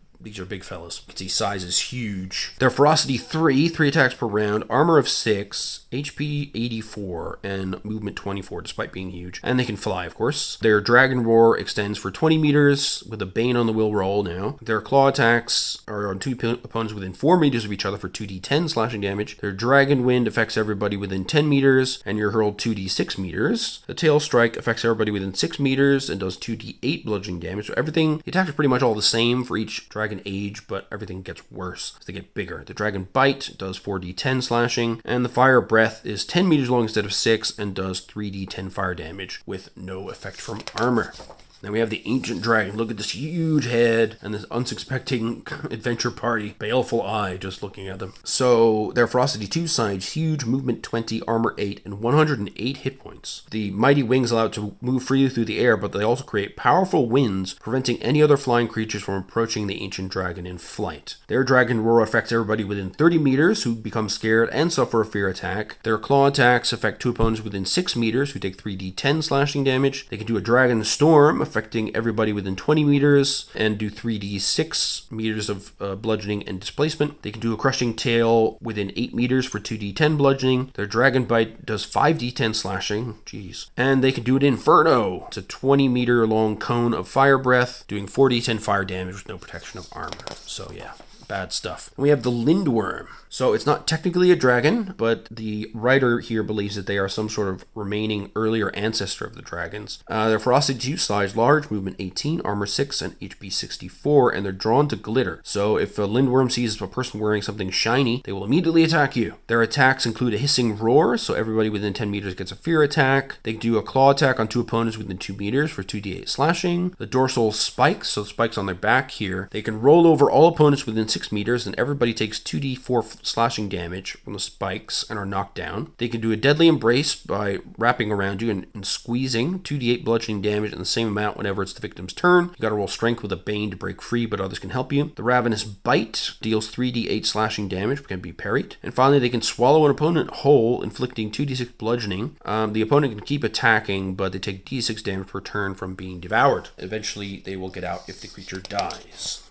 big fellas. You can see size is huge. Their Ferocity 3 attacks per round, Armor of 6, HP 84, and Movement 24, despite being huge. And they can fly, of course. Their Dragon Roar extends for 20 meters with a Bane on the will roll now. Their claw attacks are on 2 opponents within 4 meters of each other for 2d10 slashing damage. Their Dragon Wind affects everybody within 10 meters, and you're hurled 2d6 meters. The Tail Strike affects everybody within 6 meters and does 2d8 bludgeoning damage. So everything, the attacks are pretty much all the same for each dragon age, but everything gets worse as they get bigger. The Dragon Bite does 4d10 slashing, and the Fire Breath is 10 meters long instead of 6 and does 3d10 fire damage with no effect from armor. Then we have the Ancient Dragon. Look at this huge head and this unsuspecting adventure party. Baleful eye just looking at them. So their Ferocity 2 size, huge, movement 20, armor 8, and 108 hit points. The mighty wings allow it to move freely through the air, but they also create powerful winds, preventing any other flying creatures from approaching the Ancient Dragon in flight. Their Dragon Roar affects everybody within 30 meters who become scared and suffer a fear attack. Their claw attacks affect 2 opponents within 6 meters who take 3d10 slashing damage. They can do a Dragon Storm, affecting everybody within 20 meters and do 3d6 meters of bludgeoning and displacement. They can do a Crushing Tail within 8 meters for 2d10 bludgeoning. Their Dragon Bite does 5d10 slashing. Jeez. And they can do an Inferno. It's a 20 meter long cone of fire breath, doing 4d10 fire damage with no protection of armor. So yeah, bad stuff. And we have the Lindworm. So it's not technically a dragon, but the writer here believes that they are some sort of remaining earlier ancestor of the dragons. Their Ferocity 2 size, large, movement 18, armor 6, and HP 64, and they're drawn to glitter. So if a Lindworm sees a person wearing something shiny, they will immediately attack you. Their attacks include a hissing roar, so everybody within 10 meters gets a fear attack. They can do a claw attack on 2 opponents within 2 meters for 2d8 slashing. The dorsal spikes, so spikes on their back here. They can roll over all opponents within 6 meters, and everybody takes 2d4 slashing damage from the spikes and are knocked down. They can do a Deadly Embrace by wrapping around you and squeezing 2d8 bludgeoning damage in the same amount whenever it's the victim's turn. You gotta roll strength with a Bane to break free, but others can help you. The Ravenous Bite deals 3d8 slashing damage, but can be parried. And finally, they can swallow an opponent whole, inflicting 2d6 bludgeoning. The opponent can keep attacking, but they take d6 damage per turn from being devoured. Eventually, they will get out if the creature dies.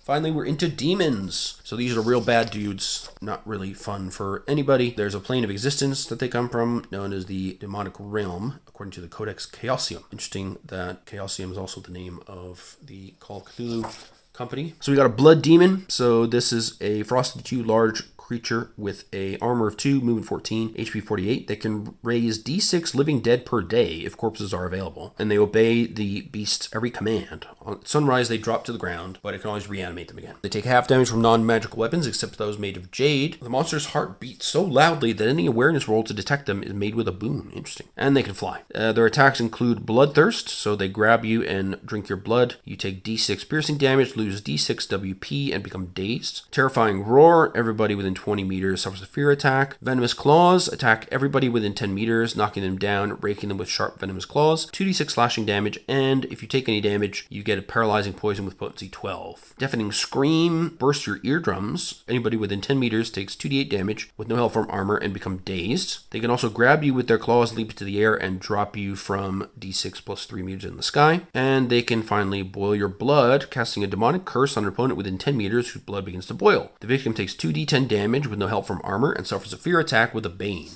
Finally, we're into demons. So these are real bad dudes, not really fun for anybody. There's a plane of existence that they come from, known as the Demonic Realm, according to the Codex Chaosium. Interesting that Chaosium is also the name of the Call of Cthulhu company. So we got a Blood Demon. So this is a Ferocity 2 large creature with a armor of 2, movement 14, HP 48. They can raise d6 living dead per day if corpses are available, and they obey the beast's every command. On sunrise, they drop to the ground, but it can always reanimate them again. They take half damage from non-magical weapons, except those made of jade. The monster's heart beats so loudly that any awareness roll to detect them is made with a boon. Interesting. And they can fly. Their attacks include Bloodthirst, so they grab you and drink your blood. You take d6 piercing damage, lose d6 WP, and become dazed. Terrifying Roar, everybody within 20 meters suffers a fear attack. Venomous Claws attack everybody within 10 meters, knocking them down, raking them with sharp venomous claws. 2d6 slashing damage, and if you take any damage, you get a paralyzing poison with potency 12. Deafening Scream bursts your eardrums. Anybody within 10 meters takes 2d8 damage with no help from armor and become dazed. They can also grab you with their claws, leap into the air, and drop you from d6 plus 3 meters in the sky. And they can finally boil your blood, casting a demonic curse on an opponent within 10 meters whose blood begins to boil. The victim takes 2d10 damage with no help from armor and suffers a fear attack with a Bane.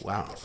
Wow.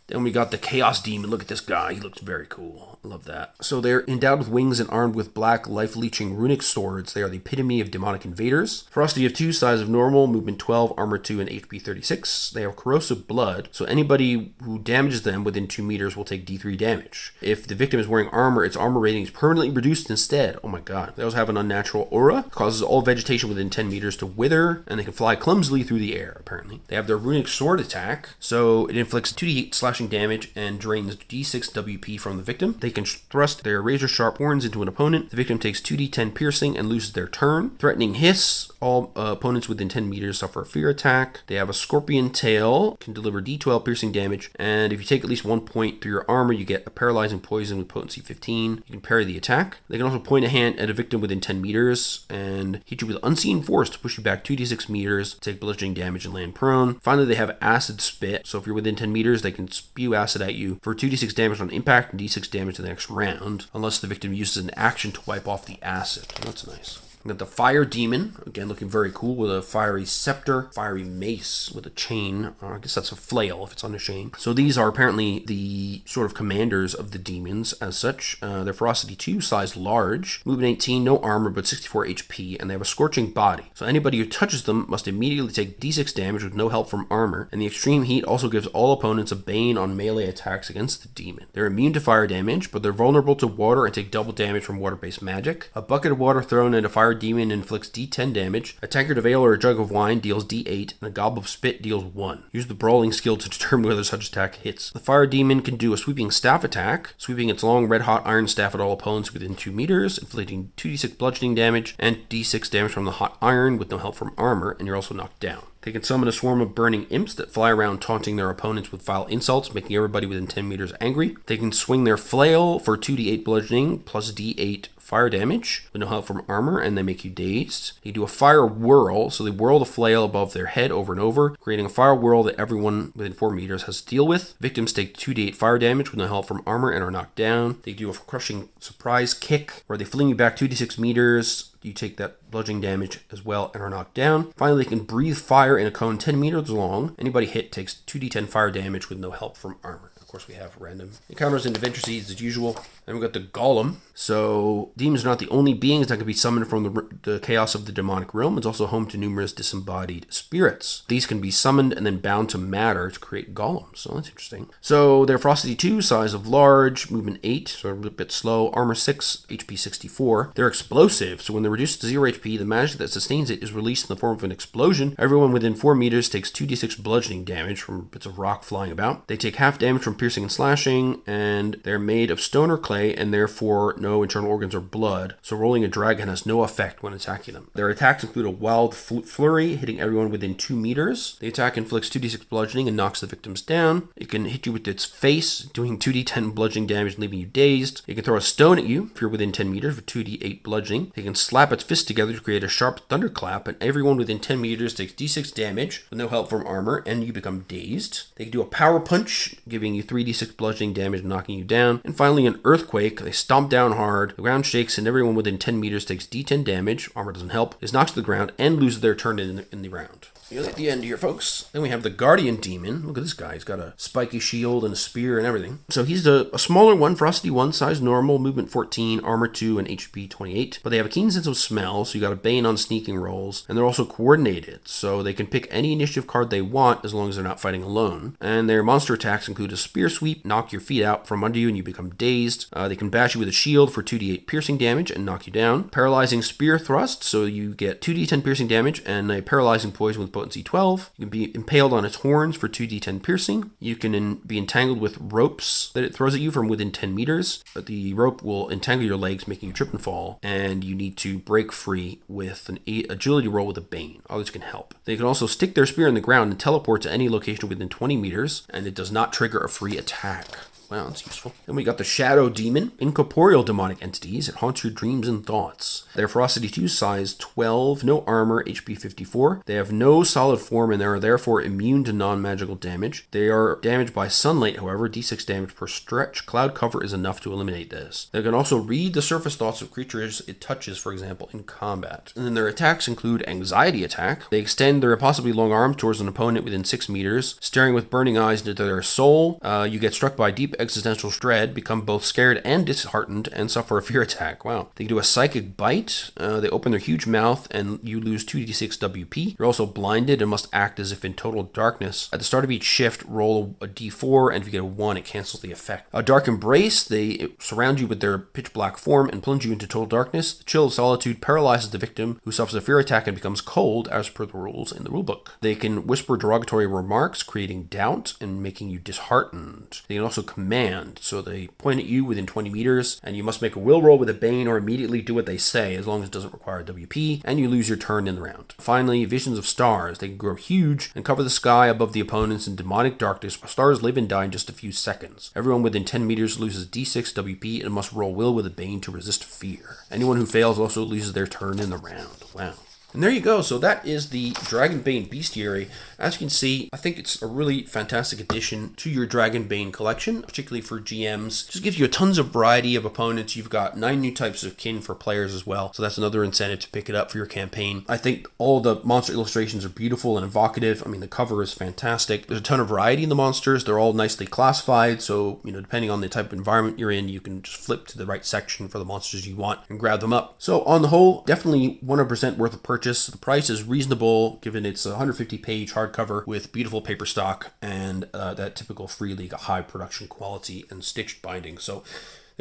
Then we got the Chaos Demon. Look at this guy. He looks very cool. I love that. So they're endowed with wings and armed with black, life-leeching runic swords. They are the epitome of demonic invaders. Ferocity of 2, size of normal, movement 12, armor 2, and HP 36. They have corrosive blood, so anybody who damages them within 2 meters will take D3 damage. If the victim is wearing armor, its armor rating is permanently reduced instead. Oh my god. They also have an unnatural aura. It causes all vegetation within 10 meters to wither, and they can fly clumsily through the air, apparently. They have their runic sword attack, so it inflicts 2d8 slashing damage and drains d6 WP from the victim. They can thrust their razor-sharp horns into an opponent. The victim takes 2d10 piercing and loses their turn. Threatening Hiss. All opponents within 10 meters suffer a fear attack. They have a scorpion tail, can deliver d12 piercing damage, and if you take at least 1 point through your armor, you get a paralyzing poison with potency 15. You can parry the attack. They can also point a hand at a victim within 10 meters and hit you with unseen force to push you back 2d6 meters, take bludgeoning damage, and land prone. Finally, they have acid spit, so if you're within 10 meters, they can spew acid at you for 2d6 damage on impact and d6 damage in the next round, unless the victim uses an action to wipe off the acid. That's nice. We got the Fire Demon, again looking very cool, with a fiery scepter, fiery mace with a chain. I guess that's a flail if it's on a chain. So these are apparently the sort of commanders of the demons as such. Their Ferocity 2, size large, movement 18, no armor but 64 HP, and they have a scorching body. So anybody who touches them must immediately take d6 damage with no help from armor, and the extreme heat also gives all opponents a bane on melee attacks against the demon. They're immune to fire damage, but they're vulnerable to water and take double damage from water-based magic. A bucket of water thrown at a fire fire demon inflicts d10 damage. A tankard of ale or a jug of wine deals d8, and a gob of spit deals 1. Use the brawling skill to determine whether such attack hits. The fire demon can do a sweeping staff attack, sweeping its long red-hot iron staff at all opponents within 2 meters, inflicting 2d6 bludgeoning damage and d6 damage from the hot iron with no help from armor, and you're also knocked down. They can summon a swarm of burning imps that fly around taunting their opponents with vile insults, making everybody within 10 meters angry. They can swing their flail for 2d8 bludgeoning plus d8 fire damage with no help from armor, and they make you dazed. They do a fire whirl, so they whirl the flail above their head over and over, creating a fire whirl that everyone within 4 meters has to deal with. Victims take 2d8 fire damage with no help from armor and are knocked down. They do a crushing surprise kick, where they fling you back 2d6 meters. You take that bludgeoning damage as well and are knocked down. Finally, they can breathe fire in a cone 10 meters long. Anybody hit takes 2d10 fire damage with no help from armor. Of course, we have random encounters and adventure seeds as usual. Then we've got the Golem. So, demons are not the only beings that can be summoned from the chaos of the demonic realm. It's also home to numerous disembodied spirits. These can be summoned and then bound to matter to create golems. So, that's interesting. So, they're Ferocity 2, size of large, movement 8, so a little bit slow, armor 6, HP 64. They're explosive, so when they're reduced to 0 HP, the magic that sustains it is released in the form of an explosion. Everyone within 4 meters takes 2d6 bludgeoning damage from bits of rock flying about. They take half damage from piercing and slashing, and they're made of stone or clay, and therefore no internal organs or blood, so rolling a dragon has no effect when attacking them. Their attacks include a wild flurry, hitting everyone within 2 meters. The attack inflicts 2d6 bludgeoning and knocks the victims down. It can hit you with its face, doing 2d10 bludgeoning damage, leaving you dazed. It can throw a stone at you if you're within 10 meters for 2d8 bludgeoning. It can slap its fists together to create a sharp thunderclap, and everyone within 10 meters takes d6 damage with no help from armor, and you become dazed. They can do a power punch, giving you 3d6 bludgeoning damage and knocking you down. And finally, an earthquake. They stomp down hard, the ground shakes, and everyone within 10 meters takes d10 damage, armor doesn't help, is knocked to the ground, and loses their turn in the round. You're at the end here, folks. Then we have the Guardian Demon. Look at this guy. He's got a spiky shield and a spear and everything. So he's a smaller one, Ferocity 1, size normal, movement 14, armor 2, and HP 28. But they have a keen sense of smell, so you got a bane on sneaking rolls. And they're also coordinated, so they can pick any initiative card they want as long as they're not fighting alone. And their monster attacks include a spear sweep, knock your feet out from under you and you become dazed. They can bash you with a shield for 2d8 piercing damage and knock you down. Paralyzing spear thrust, so you get 2d10 piercing damage and a paralyzing poison with potency 12. You can be impaled on its horns for 2d10 piercing. You can be entangled with ropes that it throws at you from within 10 meters. But the rope will entangle your legs, making you trip and fall, and you need to break free with an agility roll with a bane. Others can help. They can also stick their spear in the ground and teleport to any location within 20 meters, and it does not trigger a free attack. Wow, that's useful. Then we got the Shadow Demon. Incorporeal demonic entities. It haunts your dreams and thoughts. They're Ferocity 2, size 12, no armor, HP 54. They have no solid form and they are therefore immune to non-magical damage. They are damaged by sunlight, however, d6 damage per stretch. Cloud cover is enough to eliminate this. They can also read the surface thoughts of creatures it touches, for example, in combat. And then their attacks include Anxiety Attack. They extend their impossibly long arm towards an opponent within 6 meters, staring with burning eyes into their soul. You get struck by deep existential dread, become both scared and disheartened, and suffer a fear attack. Wow. They do a Psychic Bite. They open their huge mouth and you lose 2d6 WP. You're also blinded and must act as if in total darkness. At the start of each shift, roll a d4, and if you get a 1, it cancels the effect. A Dark Embrace. They surround you with their pitch black form and plunge you into total darkness. The Chill of Solitude paralyzes the victim, who suffers a fear attack and becomes cold as per the rules in the rulebook. They can whisper derogatory remarks, creating doubt and making you disheartened. They can also command, so they point at you within 20 meters, and you must make a will roll with a bane or immediately do what they say, as long as it doesn't require a WP, and you lose your turn in the round. Finally, Visions of Stars. They can grow huge and cover the sky above the opponents in demonic darkness. Stars live and die in just a few seconds. Everyone within 10 meters loses d6 WP and must roll will with a bane to resist fear. Anyone who fails also loses their turn in the round. Wow. And there you go. So that is the Dragonbane Bestiary. As you can see, I think it's a really fantastic addition to your Dragonbane collection, particularly for GMs. Just gives you a tons of variety of opponents. You've got 9 new types of kin for players as well. So that's another incentive to pick it up for your campaign. I think all the monster illustrations are beautiful and evocative. I mean, the cover is fantastic. There's a ton of variety in the monsters. They're all nicely classified. So, depending on the type of environment you're in, you can just flip to the right section for the monsters you want and grab them up. So on the whole, definitely 100% worth of purchase. The price is reasonable given it's a 150-page hardcover with beautiful paper stock and that typical Free League high production quality and stitched binding. So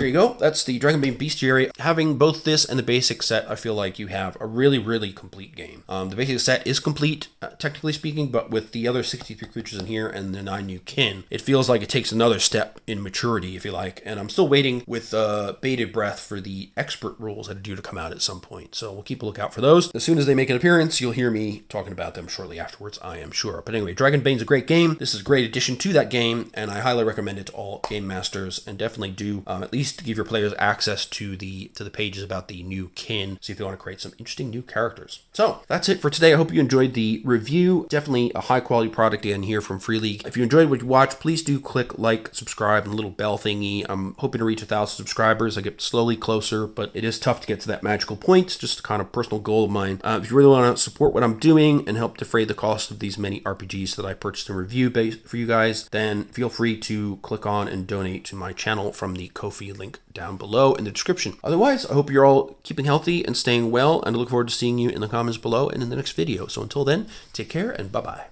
there you go. That's the Dragonbane Bestiary. Having both this and the basic set, I feel like you have a really, really complete game. The basic set is complete, technically speaking, but with the other 63 creatures in here and the 9 new kin, it feels like it takes another step in maturity, if you like. And I'm still waiting with bated breath for the expert rules that are due to come out at some point. So we'll keep a lookout for those. As soon as they make an appearance, you'll hear me talking about them shortly afterwards, I am sure. But anyway, Dragonbane's a great game. This is a great addition to that game, and I highly recommend it to all game masters, and definitely do at least give your players access to the pages about the new kin, see if they want to create some interesting new characters. So that's it for today. I hope you enjoyed the review. Definitely a high quality product in here from Free League. If you enjoyed what you watched, please do click like, subscribe, and the little bell thingy. I'm hoping to reach 1,000 subscribers. I get slowly closer, but it is tough to get to that magical point. Just a kind of personal goal of mine. If you really want to support what I'm doing and help defray the cost of these many RPGs that I purchased and review for you guys, then feel free to click on and donate to my channel from the Ko-fi link down below in the description. Otherwise, I hope you're all keeping healthy and staying well, and I look forward to seeing you in the comments below and in the next video. So until then, take care and bye-bye.